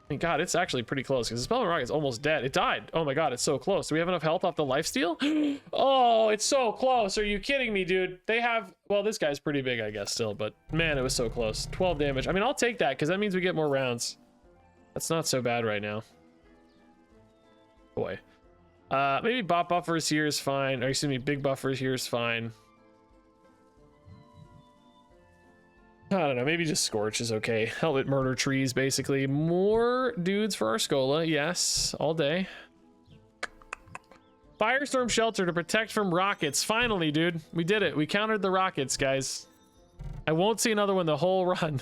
Thank God, it's actually pretty close because the Spellbound Rocket's almost dead. It died. Oh my God, it's so close. Do we have enough health off the lifesteal? Oh, it's so close. Are you kidding me, dude? They have, well, this guy's pretty big, I guess, still, but man, it was so close. 12 damage. I mean, I'll take that because that means we get more rounds. That's not so bad right now. Boy. Maybe bot buffers here is fine. Or excuse me, big buffers here is fine. I don't know, maybe just Scorch is okay. Helmet murder trees, basically. More dudes for our Schola, yes, all day. Firestorm Shelter to protect from rockets. Finally, dude, we did it. We countered the rockets, guys. I won't see another one the whole run.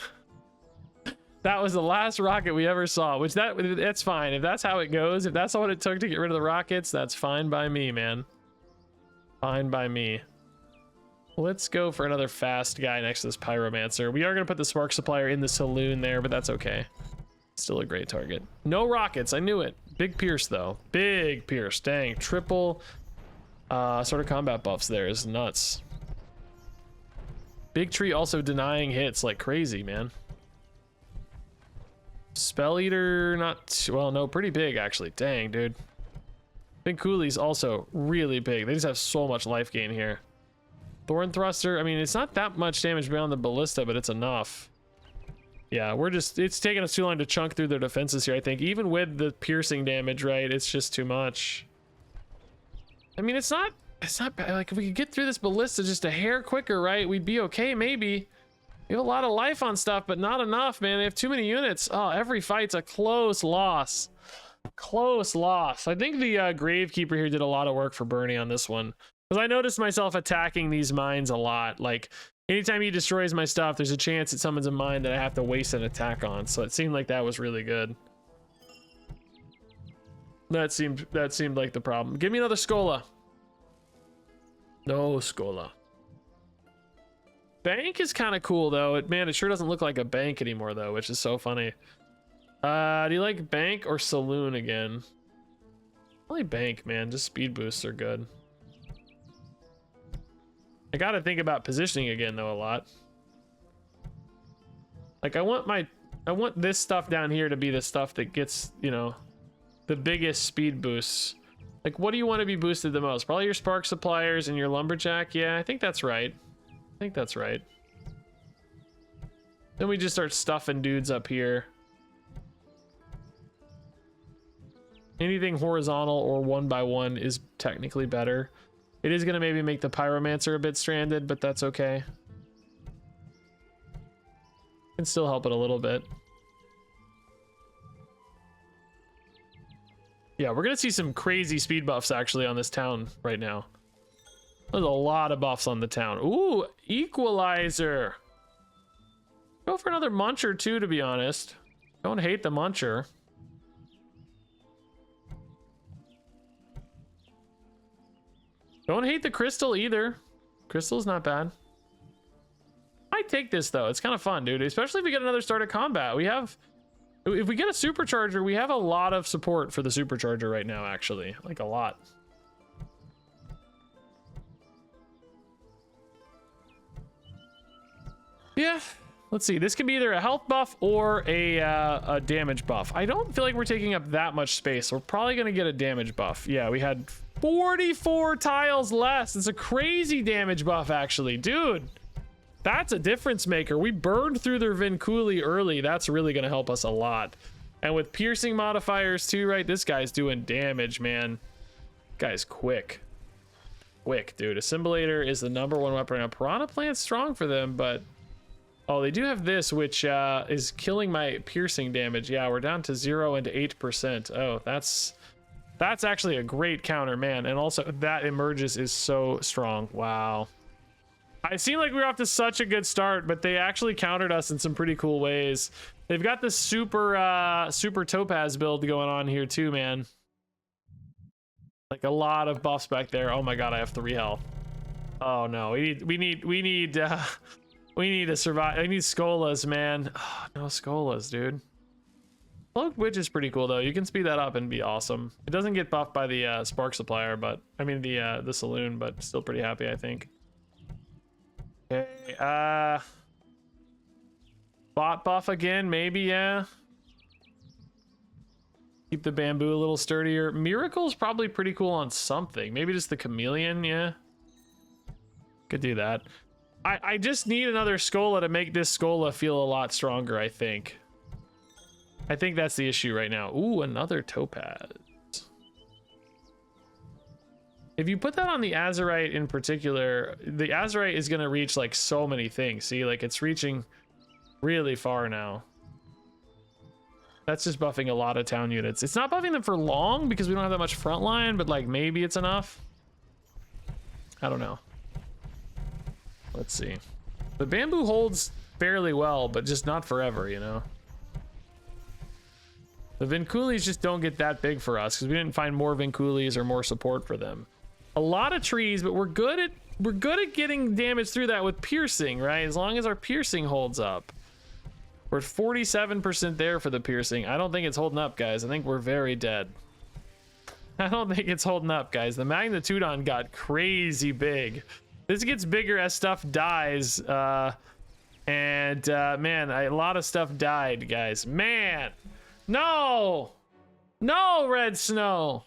That was the last rocket we ever saw, which that's fine. If that's how it goes, if that's what it took to get rid of the rockets, that's fine by me, man. Fine by me. Let's go for another fast guy next to this Pyromancer. We are going to put the Spark Supplier in the saloon there, but that's okay. Still a great target. No rockets. I knew it. Big Pierce, though. Big Pierce. Dang. Triple sort of combat buffs there is nuts. Big Tree also denying hits like crazy, man. Spell Eater, not... Well, no, pretty big, actually. Dang, dude. Big Cooley's also really big. They just have so much life gain here. Thorn Thruster, I mean, it's not that much damage beyond the Ballista, but it's enough. Yeah, we're just, it's taking us too long to chunk through their defenses here, I think. Even with the piercing damage, right, it's just too much. I mean, it's not bad. Like, if we could get through this Ballista just a hair quicker, right, we'd be okay, maybe. We have a lot of life on stuff, but not enough, man. They have too many units. Oh, every fight's a close loss. Close loss. I think the Gravekeeper here did a lot of work for Bernie on this one. Because I noticed myself attacking these mines a lot. Like, anytime he destroys my stuff, there's a chance it summons a mine that I have to waste an attack on. So it seemed like that was really good. That seemed like the problem. Give me another Schola. No Schola. Bank is kind of cool, though. Man, it sure doesn't look like a bank anymore, though, which is so funny. Do you like Bank or Saloon again? Probably Bank, man. Just speed boosts are good. I gotta think about positioning again, though, a lot. Like, I want this stuff down here to be the stuff that gets, you know, the biggest speed boosts. Like, what do you want to be boosted the most? Probably your spark suppliers and your lumberjack. Yeah, I think that's right. I think that's right. Then we just start stuffing dudes up here. Anything horizontal or 1x1 is technically better. It is going to maybe make the pyromancer a bit stranded, but that's okay. Can still help it a little bit. Yeah, we're going to see some crazy speed buffs actually on this town right now. There's a lot of buffs on the town. Ooh, equalizer. Go for another muncher too, to be honest. Don't hate the muncher. Don't hate the crystal either. Crystal's not bad. I take this though. It's kind of fun, dude. Especially if we get another start of combat. We have, if we get a supercharger, we have a lot of support for the supercharger right now, actually. Like a lot. Yeah. Let's see. This could be either a health buff or a damage buff. I don't feel like we're taking up that much space. We're probably going to get a damage buff. Yeah, we had 44 tiles less. It's a crazy damage buff, actually. Dude, that's a difference maker. We burned through their Vinculi early. That's really going to help us a lot. And with piercing modifiers too, right? This guy's doing damage, man. Guy's quick. Quick, dude. Assimilator is the #1 weapon. Now, Piranha Plant's strong for them, but... Oh, they do have this, which is killing my piercing damage. Yeah, we're down to 0 and 8%. Oh, that's actually a great counter, man. And also, that emerges is so strong. Wow. I seem like we were off to such a good start, but they actually countered us in some pretty cool ways. They've got this super topaz build going on here too, man. Like a lot of buffs back there. Oh my god, I have 3 health. Oh no, we need to survive. I need Skolas, man. Oh, no Skolas, dude. Cloaked Witch is pretty cool though. You can speed that up and be awesome. It doesn't get buffed by the spark supplier, but I mean the saloon, but still pretty happy, I think. Okay, bot buff again, maybe, yeah. Keep the bamboo a little sturdier. Miracle's probably pretty cool on something. Maybe just the chameleon, yeah. Could do that. I just need another Skola to make this Skola feel a lot stronger, I think. I think that's the issue right now. Ooh, another topaz. If you put that on the Azurite in particular, the Azurite is going to reach like so many things. See, like it's reaching really far now. That's just buffing a lot of town units. It's not buffing them for long because we don't have that much front line, but like maybe it's enough. I don't know. Let's see. The bamboo holds fairly well, but just not forever, you know? The Vinculis just don't get that big for us because we didn't find more Vinculis or more support for them. A lot of trees, but we're good at getting damage through that with piercing, right? As long as our piercing holds up. We're at 47% there for the piercing. I don't think it's holding up, guys. I think we're very dead. I don't think it's holding up, guys. The Magnitudon got crazy big. This gets bigger as stuff dies. Man, a lot of stuff died, guys. Man, no, Red Snow.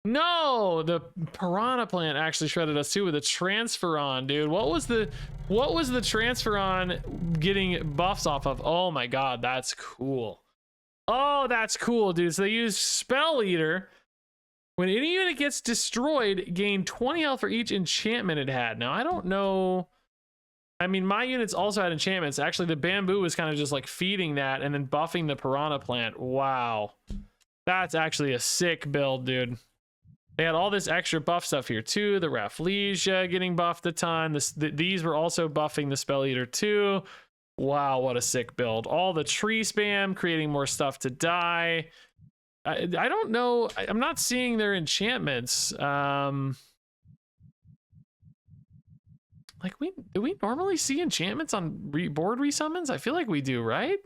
No, the Piranha Plant actually shredded us too with a Transferon, dude. What was the Transferon getting buffs off of? Oh my god, that's cool. Oh, that's cool, dude. So they use Spell Eater. When any unit gets destroyed, gain 20 health for each enchantment it had. Now, I don't know. I mean, my units also had enchantments. Actually, the bamboo was kind of just like feeding that and then buffing the Piranha Plant. Wow. That's actually a sick build, dude. They had all this extra buff stuff here too. The Rafflesia getting buffed a ton. These were also buffing the Spell Eater too. Wow, what a sick build. All the tree spam, creating more stuff to die. I don't know. I'm not seeing their enchantments. Like do we normally see enchantments on board resummons? I feel like we do, right?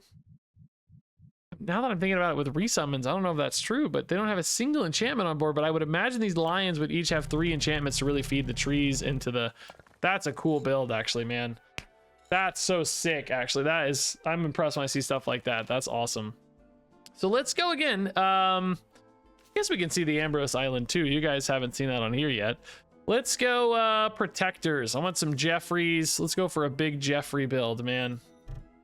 Now that I'm thinking about it with resummons, I don't know if that's true, but they don't have a single enchantment on board. But I would imagine these lions would each have 3 enchantments to really feed the trees into the... That's a cool build, actually, man. That's so sick, actually. I'm impressed when I see stuff like that. That's awesome. So let's go again. guess we can see the Ambrose Island too. You guys haven't seen that on here yet. Let's go protectors. I want some Jeffreys. Let's go for a big Jeffrey build, man.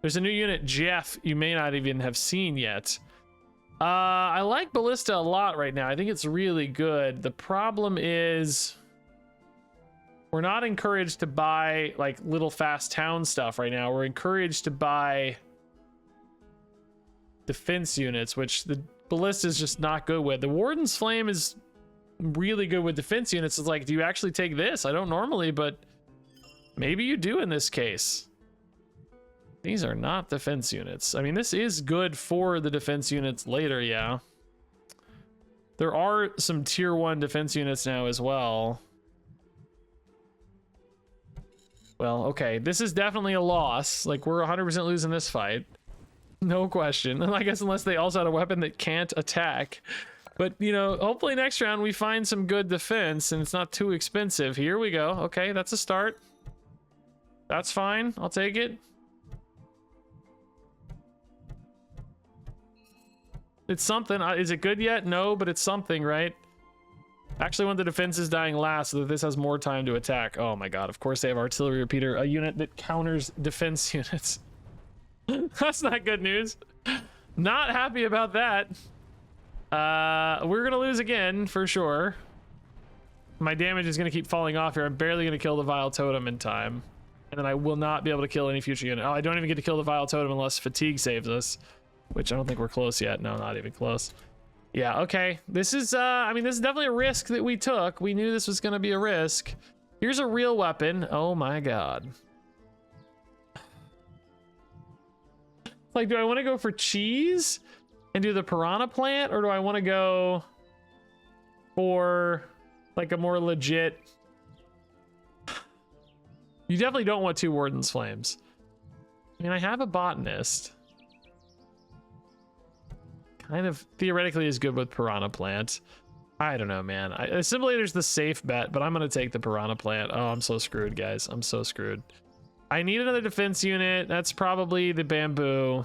There's a new unit, Jeff, you may not even have seen yet. I like Ballista a lot right now. I think it's really good. The problem is we're not encouraged to buy like little fast town stuff right now. We're encouraged to buy defense units, which the Ballista is just not good with. The Warden's Flame is really good with defense units. It's like, do you actually take this? I don't normally, but maybe you do in this case. These are not defense units. I mean, this is good for the defense units later, yeah. There are some tier 1 defense units now as well. Well, okay, this is definitely a loss. Like, we're 100% losing this fight. No question. And I guess unless they also had a weapon that can't attack. But, you know, hopefully next round we find some good defense and it's not too expensive. Here we go. Okay, that's a start. That's fine. I'll take it. It's something. Is it good yet? No, but it's something, right? Actually, want the defenses dying last so that this has more time to attack. Oh my god, of course they have artillery repeater, a unit that counters defense units. That's not good news. Not happy about that. We're gonna lose again for sure. My damage is gonna keep falling off here. I'm barely gonna kill the Vile Totem in time. And then I will not be able to kill any future unit. Oh, I don't even get to kill the Vile Totem unless fatigue saves us. Which I don't think we're close yet. No, not even close. Yeah, okay. This is, I mean, this is definitely a risk that we took. We knew this was going to be a risk. Here's a real weapon. Oh my god. Like, do I want to go for cheese and do the piranha plant? Or do I want to go for, like, a more legit... You definitely don't want 2 Warden's Flames. I mean, I have a botanist. Kind of theoretically is good with piranha plant. I don't know, man. Assimilator's the safe bet, but I'm gonna take the piranha plant. Oh, I'm so screwed, guys. I'm so screwed. I need another defense unit. That's probably the bamboo.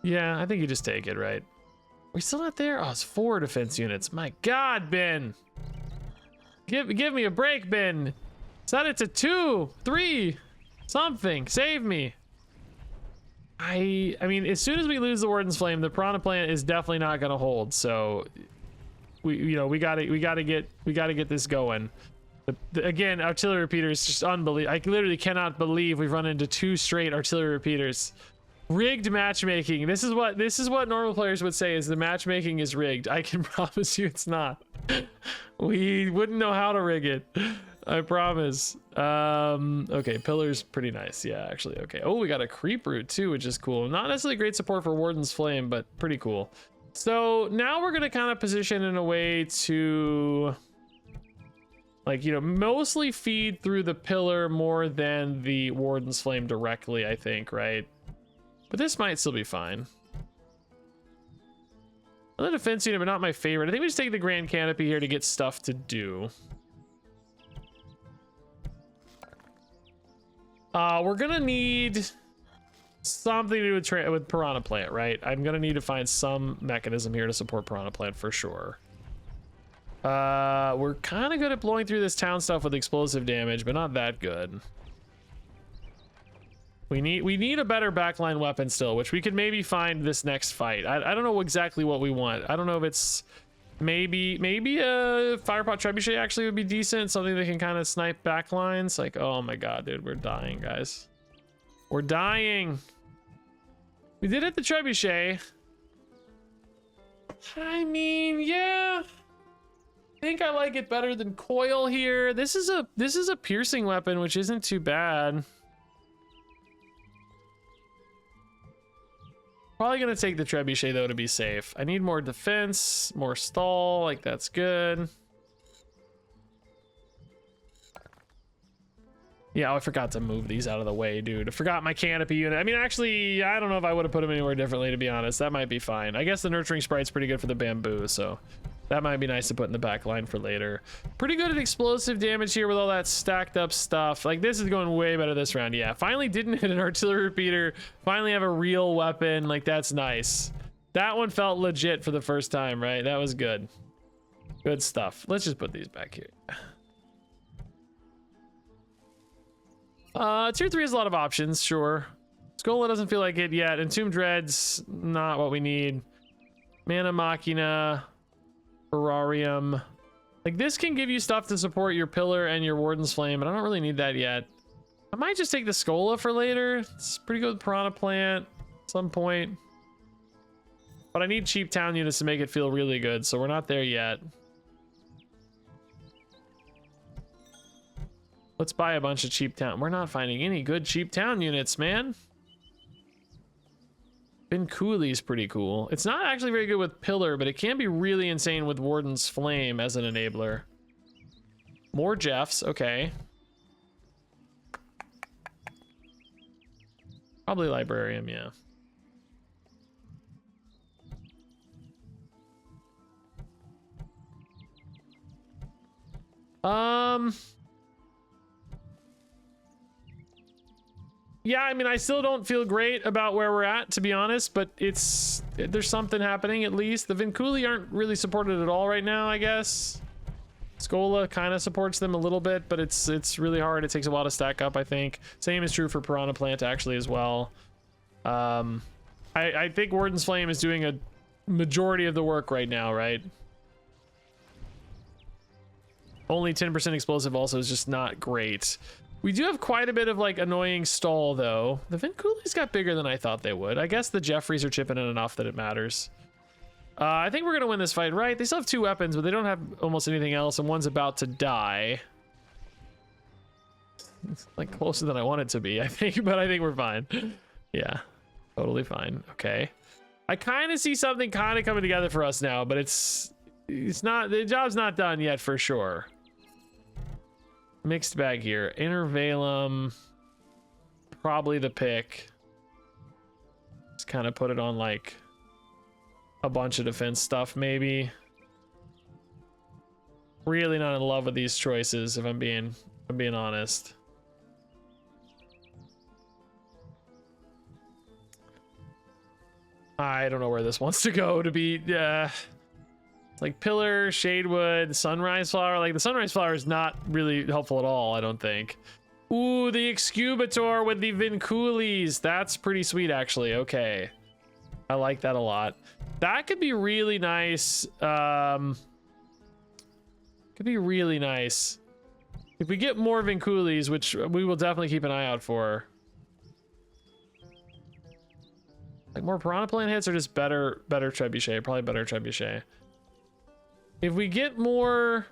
Yeah, I think you just take it, right? We still not there? Oh, it's 4 defense units. My god, Ben. Give me a break, Ben. Set it to 2, 3. Something, save me. I mean, as soon as we lose the Warden's Flame, the piranha plant is definitely not gonna hold. So we gotta get this going. Again, artillery repeater is just unbelievable. I literally cannot believe we've run into 2 straight artillery repeaters. Rigged matchmaking. This is what normal players would say is the matchmaking is rigged. I can promise you it's not. We wouldn't know how to rig it. I promise. Okay, pillar's pretty nice. Yeah, actually, okay. Oh, we got a creep root too, which is cool. Not necessarily great support for Warden's Flame, but pretty cool. So now we're gonna kind of position in a way to, like, you know, mostly feed through the pillar more than the Warden's Flame directly, I think, right? But this might still be fine. Another defense unit, but not my favorite. I think we just take the Grand Canopy here to get stuff to do. We're gonna need something to do with Piranha Plant, right? I'm gonna need to find some mechanism here to support Piranha Plant for sure. We're kind of good at blowing through this town stuff with explosive damage, but not that good. We need a better backline weapon still, which we could maybe find this next fight. I don't know exactly what we want. I don't know if it's maybe a Firepot Trebuchet actually would be decent, something that can kind of snipe backlines. Like, oh my god, dude, we're dying, guys. We're dying. We did it the Trebuchet. I mean, yeah. I think I like it better than Coil here. This is a piercing weapon, which isn't too bad. Probably gonna take the Trebuchet though to be safe. I need more defense, more stall, like that's good. Yeah, oh, I forgot to move these out of the way, dude. I forgot my canopy unit. I mean, actually, I don't know if I would have put them anywhere differently, to be honest. That might be fine. I guess the Nurturing Sprite's pretty good for the bamboo, so That might be nice to put in the back line for later. Pretty good at explosive damage here with all that stacked up stuff. Like, this is going way better this round. Yeah, finally didn't hit an artillery repeater. Finally have a real weapon. Like, that's nice. That one felt legit for the first time, right? That was good. Good stuff. Let's just put these back here. Tier 3 has a lot of options, sure. Skola doesn't feel like it yet. Entombed Dread's not what we need. Mana Machina. Terrarium. Like, this can give you stuff to support your Pillar and your Warden's Flame, but I don't really need that yet. I might just take the Skola for later. It's pretty good with Piranha Plant at some point. But I need cheap town units to make it feel really good, so we're not there yet. Let's buy a bunch of cheap town. We're not finding any good cheap town units, man. Vincooli's pretty cool. It's not actually very good with Pillar, but it can be really insane with Warden's Flame as an enabler. More Jeffs, okay. Probably Librarium, yeah. Yeah, I mean, I still don't feel great about where we're at, to be honest, but there's something happening at least. The Vincooli aren't really supported at all right now, I guess. Skola kind of supports them a little bit, but it's really hard. It takes a while to stack up, I think. Same is true for Piranha Plant, actually, as well. I think Warden's Flame is doing a majority of the work right now, right? Only 10% explosive also is just not great. We do have quite a bit of like annoying stall though. The Vincooli's got bigger than I thought they would. I guess the Jeffreys are chipping in enough that it matters. I think we're gonna win this fight, right? They still have 2 weapons, but they don't have almost anything else, and one's about to die. It's like closer than I want it to be, I think, but I think we're fine. Yeah, totally fine. Okay. I kind of see something kind of coming together for us now, but it's not, the job's not done yet for sure. Mixed bag here. Intervalum, probably the pick. Just kind of put it on like a bunch of defense stuff, maybe. Really not in love with these choices, if I'm being honest. I don't know where this wants to go to be. Like Pillar, Shadewood, Sunrise Flower. Like the Sunrise Flower is not really helpful at all, I don't think. Ooh, the Excubator with the Vincoolis. That's pretty sweet, actually. Okay. I like that a lot. That could be really nice. Could be really nice. If we get more Vincoolis, which we will definitely keep an eye out for. Like more Piranha Plant hits or just better Trebuchet? Probably better Trebuchet. If we get more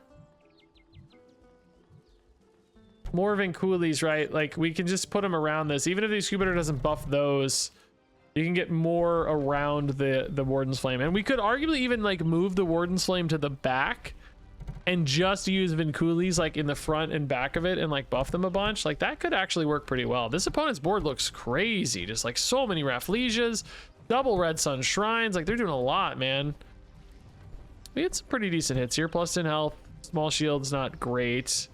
Vincoolis, right? Like we can just put them around this. Even if the Excubator doesn't buff those, you can get more around the Warden's Flame. And we could arguably even like move the Warden's Flame to the back and just use Vincoolis like in the front and back of it and like buff them a bunch. Like that could actually work pretty well. This opponent's board looks crazy. Just like so many Rafflesias, double Red Sun Shrines. Like they're doing a lot, man. We had some pretty decent hits here. Plus 10 health. Small shield's not great.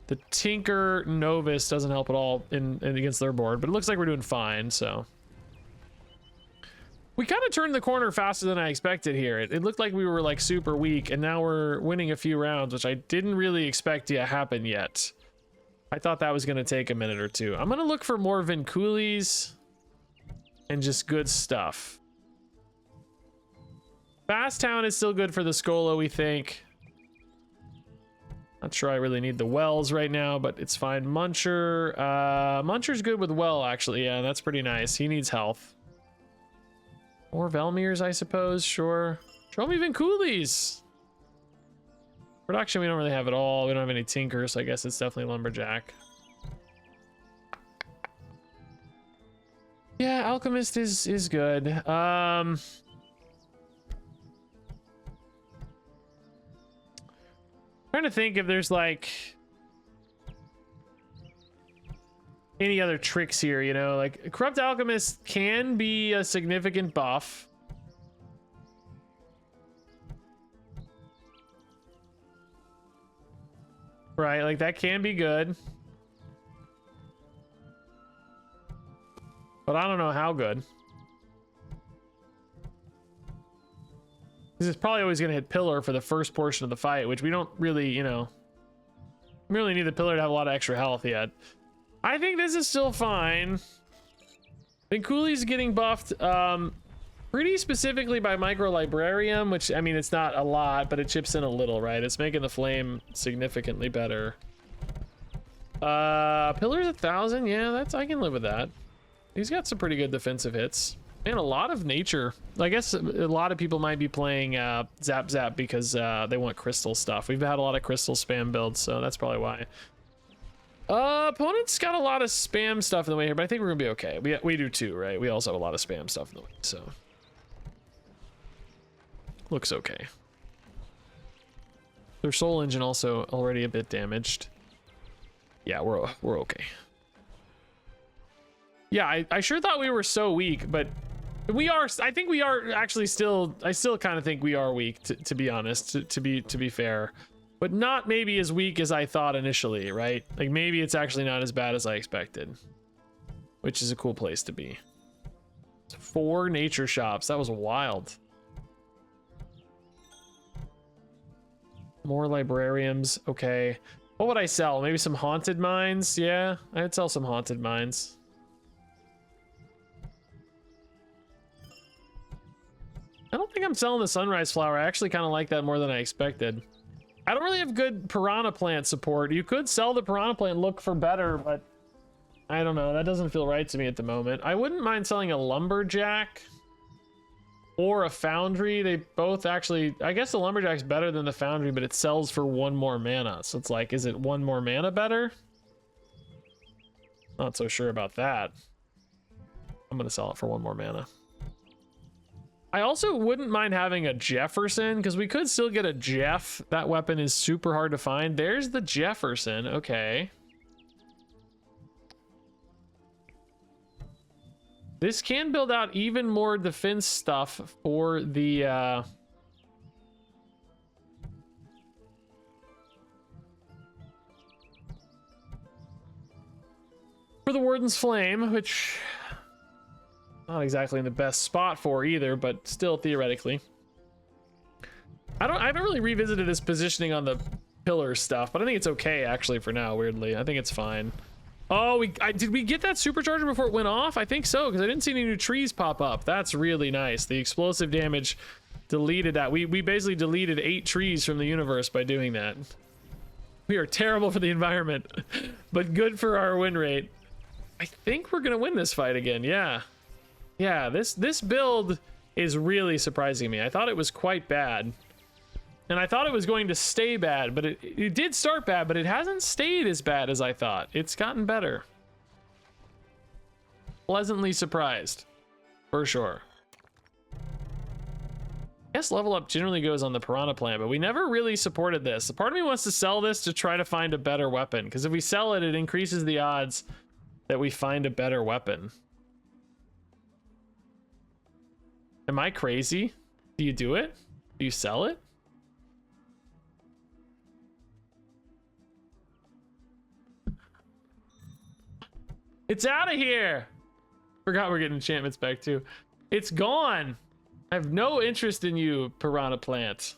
The Tinker Novus doesn't help at all in against their board, but it looks like we're doing fine, so. We kind of turned the corner faster than I expected here. It looked like we were like super weak, and now we're winning a few rounds, which I didn't really expect to happen yet. I thought that was going to take a minute or two. I'm going to look for more Vincoolis and just good stuff. Fast Town is still good for the Skola, we think. Not sure I really need the Wells right now, but it's fine. Muncher. Muncher's good with Well, actually. Yeah, that's pretty nice. He needs health. More Velmirs, I suppose. Sure. Show me Vincoolis. Production, we don't really have it all. We don't have any Tinkers, so I guess it's definitely Lumberjack. Yeah, Alchemist is good. Trying to think if there's like any other tricks here, you know, like Corrupt Alchemist can be a significant buff. Right, like that can be good. But I don't know how good. This is probably always going to hit pillar for the first portion of the fight, which we don't really, you know, we really need the pillar to have a lot of extra health yet. I think this is still fine. I think Cooley's getting buffed pretty specifically by Micro Librarium, which, I mean, it's not a lot, but it chips in a little, right? It's making the flame significantly better. Pillar's 1,000. Yeah, that's, I can live with that. He's got some pretty good defensive hits. And a lot of nature. I guess a lot of people might be playing Zap Zap because they want crystal stuff. We've had a lot of crystal spam builds, so that's probably why. Opponent's got a lot of spam stuff in the way here, but I think we're gonna be okay. We do too, right? We also have a lot of spam stuff in the way, so looks okay. Their soul engine also already a bit damaged. Yeah, we're okay. Yeah, I sure thought we were so weak, but we are. I think we are actually still. I still kind of think we are weak, to be honest. To be fair, but not maybe as weak as I thought initially, right? Like maybe it's actually not as bad as I expected, which is a cool place to be. 4 nature shops. That was wild. More librarians. Okay. What would I sell? Maybe some haunted mines. Yeah, I'd sell some haunted mines. I don't think I'm selling the sunrise flower. I actually kind of like that more than I expected. I don't really have good piranha plant support. You could sell the piranha plant and look for better, but I don't know. That doesn't feel right to me at the moment. I wouldn't mind selling a lumberjack or a foundry. They both actually, I guess the lumberjack's better than the foundry, but it sells for 1 more mana. So it's like, is it 1 more mana better? Not so sure about that. I'm going to sell it for 1 more mana. I also wouldn't mind having a Jefferson, because we could still get a Jeff. That weapon is super hard to find. There's the Jefferson. Okay. This can build out even more defense stuff for the... for the Warden's Flame, which... not exactly in the best spot for either, but still theoretically. I haven't really revisited this positioning on the pillar stuff, but I think it's okay actually for now, weirdly. I think it's fine. Oh, did we get that supercharger before it went off? I think so, because I didn't see any new trees pop up. That's really nice. The explosive damage deleted that. We basically deleted 8 trees from the universe by doing that. We are terrible for the environment, but good for our win rate. I think we're gonna win this fight again, yeah. Yeah, this build is really surprising me. I thought it was quite bad. And I thought it was going to stay bad, but it did start bad, but it hasn't stayed as bad as I thought. It's gotten better. Pleasantly surprised, for sure. I guess level up generally goes on the piranha plant, but we never really supported this. Part of me wants to sell this to try to find a better weapon, because if we sell it, it increases the odds that we find a better weapon. Am I crazy? Do you do it? Do you sell it? It's out of here. Forgot we're getting enchantments back too. It's gone. I have no interest in you, piranha plant.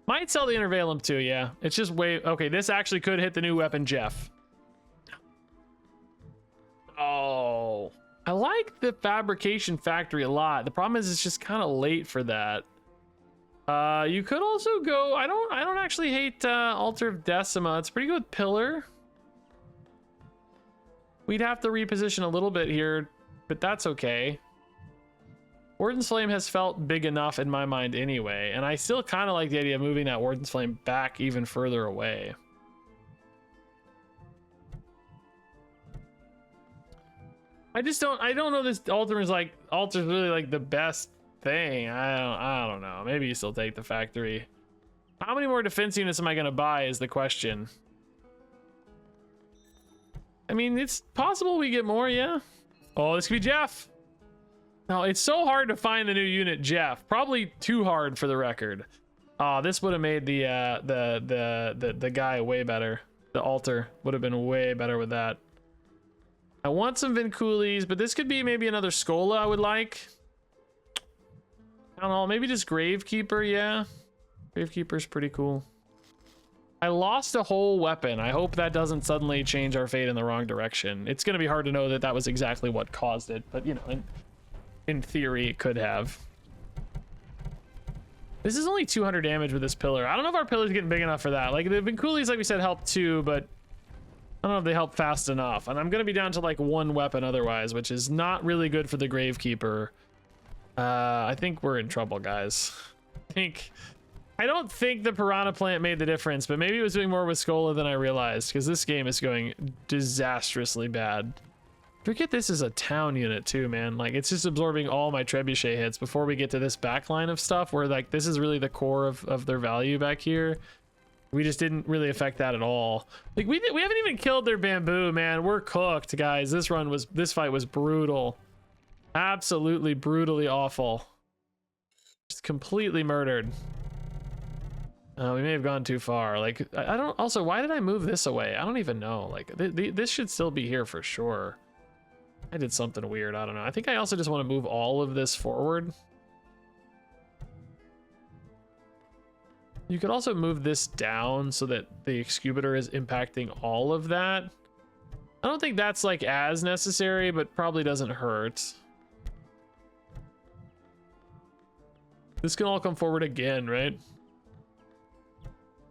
Might sell the Intervalum too, yeah. It's just way... okay, this actually could hit the new weapon, Jeff. Oh... I like the fabrication factory a lot. The problem is it's just kind of late for that. You could also go... I don't actually hate Altar of Decima. It's pretty good with Pillar. We'd have to reposition a little bit here, but that's okay. Warden's Flame has felt big enough in my mind anyway, and I still kind of like the idea of moving that Warden's Flame back even further away. I don't know this altar's really like the best thing. I don't know. Maybe you still take the factory. How many more defense units am I gonna buy is the question. I mean, it's possible we get more, yeah. Oh, this could be Jeff. No, it's so hard to find the new unit, Jeff. Probably too hard for the record. Oh, this would have made the guy way better. The altar would have been way better with that. I want some Vinculis, but this could be maybe another Scola I would like. I don't know, maybe just Gravekeeper, yeah. Gravekeeper's pretty cool. I lost a whole weapon. I hope that doesn't suddenly change our fate in the wrong direction. It's going to be hard to know that that was exactly what caused it, but you know, in theory, it could have. This is only 200 damage with this pillar. I don't know if our pillar's getting big enough for that. Like, the Vinculis, like we said, help too, but I don't know if they help fast enough. And I'm going to be down to like one weapon otherwise, which is not really good for the Gravekeeper. I think we're in trouble, guys. I don't think the Piranha Plant made the difference, but maybe it was doing more with Scola than I realized, because this game is going disastrously bad. Forget this is a town unit too, man. Like, it's just absorbing all my Trebuchet hits before we get to this backline of stuff where like this is really the core of their value back here. We just didn't really affect that at all. Like, we haven't even killed their bamboo, man. We're cooked, guys. This fight was brutal. Absolutely brutally awful. Just completely murdered. We may have gone too far. Like, I don't. Also, why did I move this away? I don't even know. Like, this should still be here for sure. I did something weird. I don't know. I think I also just want to move all of this forward. You could also move this down so that the Excubator is impacting all of that. I don't think that's like as necessary, but probably doesn't hurt. This can all come forward again, right?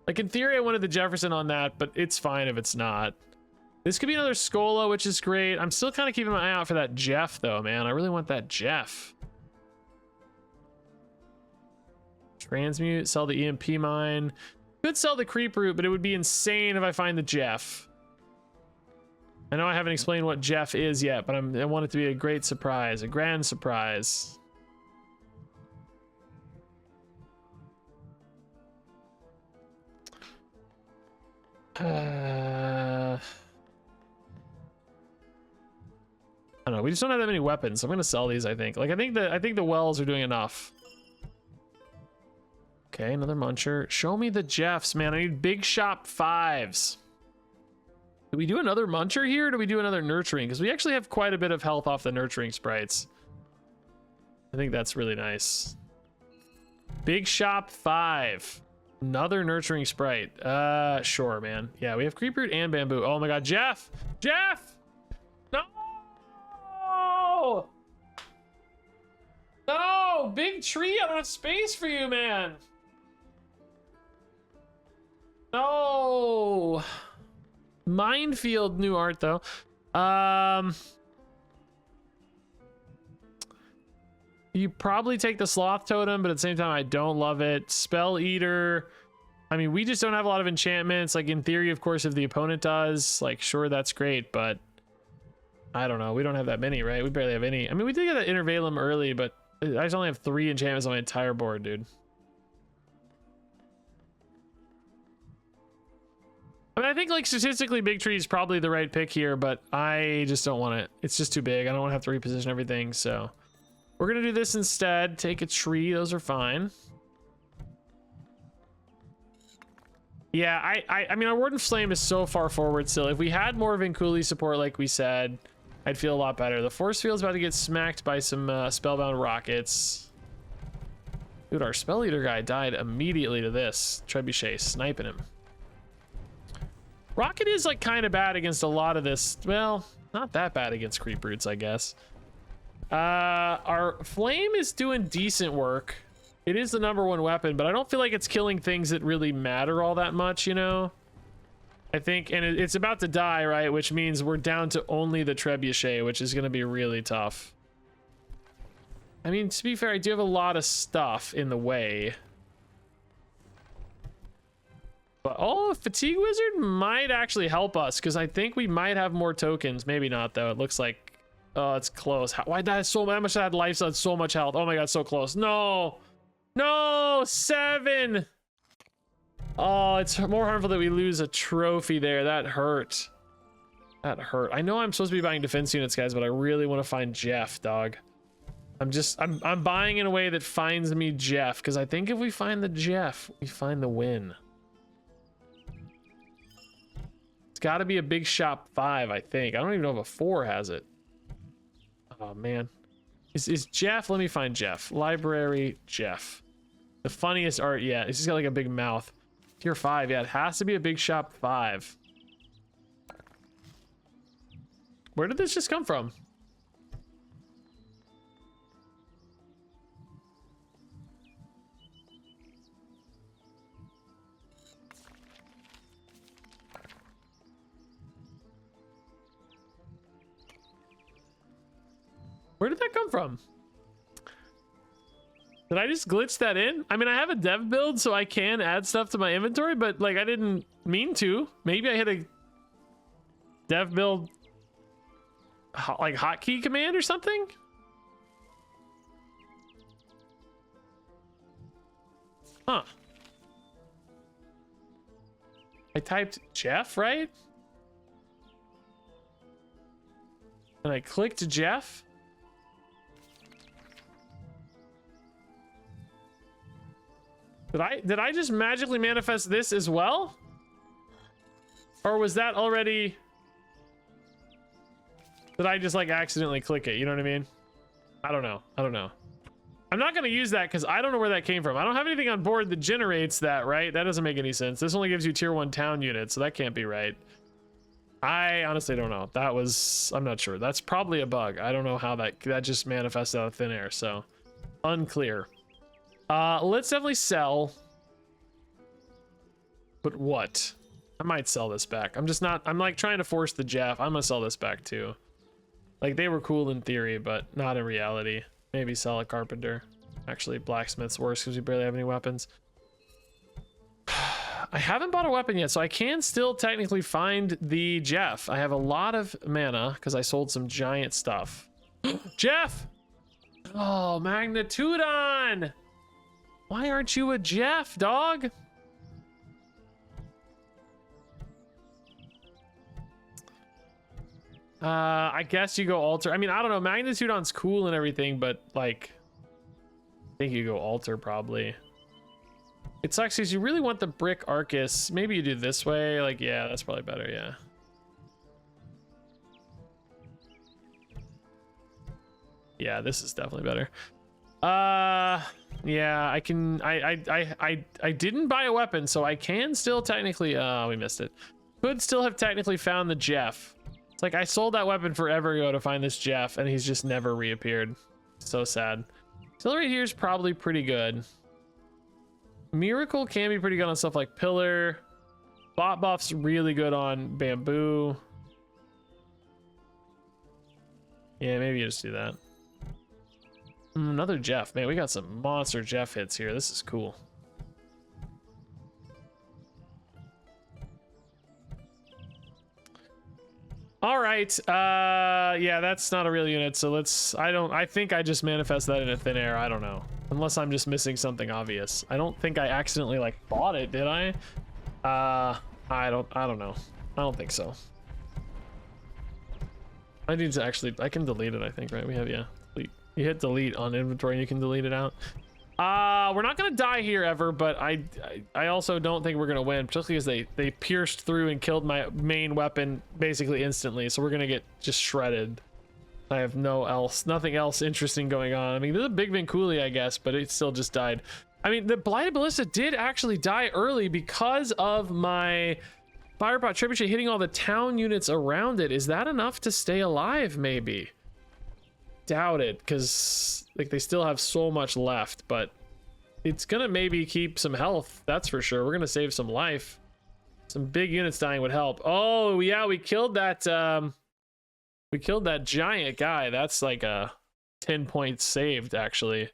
Like, in theory, I wanted the Jefferson on that, but it's fine if it's not. This could be another Scola, which is great. I'm still kind of keeping my eye out for that Jeff, though, man. I really want that Jeff. Transmute, sell the EMP mine. Could sell the Creep Root, but it would be insane if I find the Jeff. I know I haven't explained what Jeff is yet, but I want it to be a great surprise, a grand surprise. I don't know. We just don't have that many weapons, so I'm gonna sell these. I think. Like, I think the wells are doing enough. Okay, another muncher. Show me the Jeffs, man. I need big shop 5s. Do we do another muncher here? Or do we do another nurturing? Because we actually have quite a bit of health off the nurturing sprites. I think that's really nice. Big shop 5. Another nurturing sprite. Sure, man. Yeah, we have Creeproot and Bamboo. Oh my god, Jeff! Jeff! No! No! Big tree! I don't have space for you, man! No! Minefield new art, though. You probably take the Sloth Totem, but at the same time, I don't love it. Spell Eater. I mean, we just don't have a lot of enchantments. Like, in theory, of course, if the opponent does, like, sure, that's great, but I don't know. We don't have that many, right? We barely have any. I mean, we did get that Intervalum early, but I just only have 3 enchantments on my entire board, dude. I mean, I think, like, statistically, Big Tree is probably the right pick here, but I just don't want it. It's just too big. I don't want to have to reposition everything, so we're gonna do this instead. Take a tree. Those are fine. Yeah, I mean, our Warden Flame is so far forward still. If we had more Vinculi support, like we said, I'd feel a lot better. The Force Field's about to get smacked by some Spellbound Rockets. Dude, our Spell Eater guy died immediately to this. Trebuchet sniping him. Rocket is, like, kind of bad against a lot of this. Well, not that bad against Creep Roots, I guess. Our Flame is doing decent work. It is the #1 weapon, but I don't feel like it's killing things that really matter all that much, you know? I think, and it's about to die, right? Which means we're down to only the Trebuchet, which is going to be really tough. I mean, to be fair, I do have a lot of stuff in the way. But, oh, Fatigue Wizard might actually help us, because I think we might have more tokens. Maybe not, though. It looks like, oh, it's close. Why did I have so much? I had life, so I had so much health. Oh my god, so close. No! No! 7! Oh, it's more harmful that we lose a trophy there. That hurt. That hurt. I know I'm supposed to be buying defense units, guys, but I really want to find Jeff, dog. I'm buying in a way that finds me Jeff, because I think if we find the Jeff, we find the win. It's got to be a big shop 5, I think. I don't even know if a 4 has it. Oh man, is Jeff? Let me find Jeff. Library Jeff. The funniest art yet. He's just got like a big mouth. Tier 5, yeah, it has to be a big shop 5. Where did this just come from? Where did that come from? Did I just glitch that in? I mean, I have a dev build, so I can add stuff to my inventory, but like I didn't mean to. Maybe I hit a dev build like hotkey command or something? Huh. I typed Jeff, right? And I clicked Jeff. Did I just magically manifest this as well? Or was that already... Did I just like accidentally click it? You know what I mean? I don't know. I don't know. I'm not going to use that because I don't know where that came from. I don't have anything on board that generates that, right? That doesn't make any sense. This only gives you tier 1 town units, so that can't be right. I honestly don't know. That was... I'm not sure. That's probably a bug. I don't know how that just manifests out of thin air, so... Unclear. Let's definitely sell. But what? I might sell this back. I'm just not... I'm like trying to force the Jeff. I'm gonna sell this back too. Like, they were cool in theory, but not in reality. Maybe sell a carpenter. Actually, blacksmith's worse because we barely have any weapons. I haven't bought a weapon yet, so I can still technically find the Jeff. I have a lot of mana because I sold some giant stuff. Jeff! Oh, Magnitudon! Why aren't you a Jeff, dog? I guess you go altar. I mean, I don't know. Magnitudon's cool and everything, but like, I think you go altar probably. It sucks because you really want the brick Arcus. Maybe you do this way. Like, yeah, that's probably better. Yeah. Yeah, this is definitely better. Yeah, I can. I didn't buy a weapon, so I can still technically. We missed it. Could still have technically found the Jeff. It's like I sold that weapon forever ago to find this Jeff, and he's just never reappeared. So sad. Artillery here is probably pretty good. Miracle can be pretty good on stuff like Pillar. Bot buff's really good on Bamboo. Yeah, maybe you just do that. Another Jeff. Man, we got some monster Jeff hits here. This is cool. All right. Yeah, that's not a real unit, so let's... I think I just manifest that into thin air. I don't know. Unless I'm just missing something obvious. I don't think I accidentally, like, bought it, did I? I don't know. I don't think so. I need to actually... I can delete it, I think, right? We have, yeah. Delete. You hit delete on inventory and you can delete it out. We're not gonna die here ever, but I also don't think we're gonna win, particularly because they pierced through and killed my main weapon basically instantly, so we're gonna get just shredded. I have nothing else interesting going on. I mean, there's a big Vinculi, I guess, but it still just died. I mean, the Blighted Ballista did actually die early because of my Firepot Trebuchet hitting all the town units around it. Is that enough to stay alive, maybe? Doubt it, because like they still have so much left, but it's gonna maybe keep some health, that's for sure. We're gonna save some life. Some big units dying would help. Oh yeah, we killed that giant guy. That's like a 10 points saved, actually.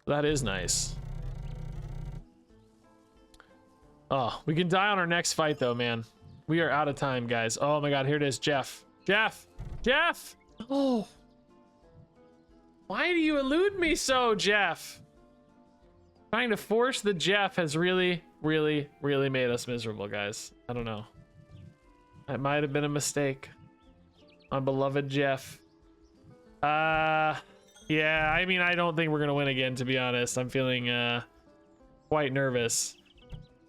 That is nice. Oh, we can die on our next fight though, man. We are out of time, guys. Oh my god, here it is. Jeff. Oh, why do you elude me so, Jeff? Trying to force the Jeff has really made us miserable, guys. I don't know. That might have been a mistake. My beloved Jeff. Yeah, I mean, I don't think we're gonna win again, to be honest. I'm feeling quite nervous.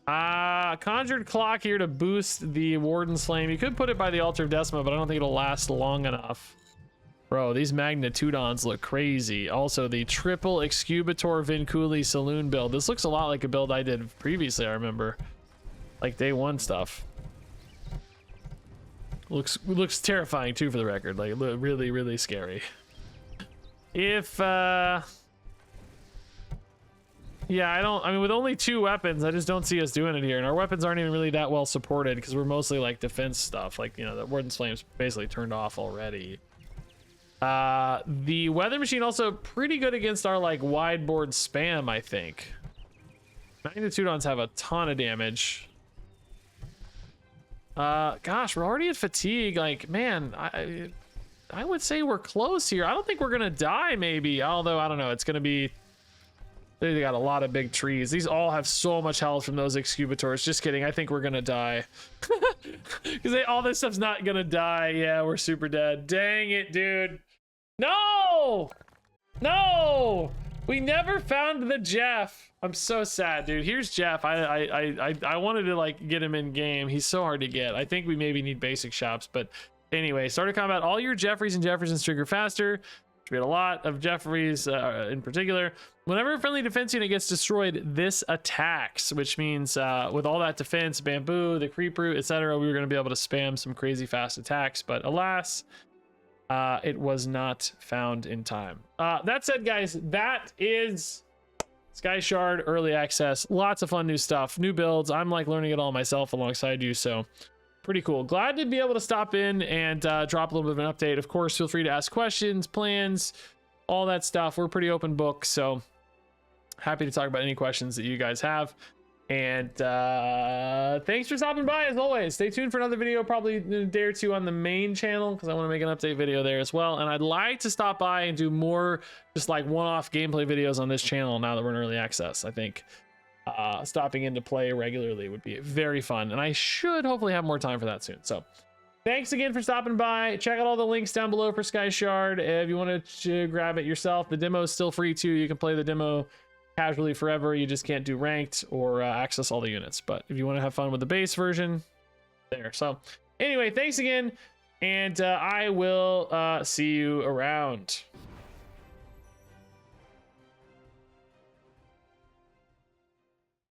Conjured Clock here to boost the Warden's Flame. You could put it by the Altar of Decima, but I don't think it'll last long enough. Bro, these Magnitudons look crazy. Also, the triple Excubator Vinculi Saloon build. This looks a lot like a build I did previously, I remember. Like day one stuff. Looks terrifying too, for the record. Like really, really scary. If yeah, I mean, with only 2 weapons, I just don't see us doing it here. And our weapons aren't even really that well supported because we're mostly like defense stuff. Like, you know, the Warden's Flame's basically turned off already. The Weather Machine also pretty good against our like wide board spam, I think. Magnitudons have a ton of damage. Gosh, we're already at fatigue. Like, man, I would say we're close here. I don't think we're gonna die, maybe. Although, I don't know. It's gonna be... They got a lot of big trees. These all have so much health from those Excubators. Just kidding. I think we're gonna die. Because all this stuff's not gonna die. Yeah, we're super dead. Dang it, dude. No! No! We never found the Jeff. I'm so sad, dude. Here's Jeff. I wanted to like get him in game. He's so hard to get. I think we maybe need basic shops, but anyway, start of combat. All your Jeffreys and Jeffersons trigger faster. We had a lot of Jeffreys in particular. Whenever a friendly defense unit gets destroyed, this attacks, which means with all that defense, bamboo, the creep root, etc., we were going to be able to spam some crazy fast attacks, but alas, it was not found in time. That said, guys, that is SkyShard early access. Lots of fun new stuff, new builds. I'm like learning it all myself alongside you, so pretty cool. Glad to be able to stop in and drop a little bit of an update. Of course, feel free to ask questions, plans, all that stuff. We're pretty open book, so happy to talk about any questions that you guys have. And thanks for stopping by, as always. Stay tuned for another video, probably in a day or 2 on the main channel, because I want to make an update video there as well. And I'd like to stop by and do more just like one-off gameplay videos on this channel now that we're in early access. I think stopping in to play regularly would be very fun, and I should hopefully have more time for that soon. So thanks again for stopping by. Check out all the links down below for SkyShard if you want to grab it yourself. The demo is still free too. You can play the demo casually forever. You just can't do ranked or access all the units, but if you want to have fun with the base version, there. So anyway, thanks again, and I will see you around.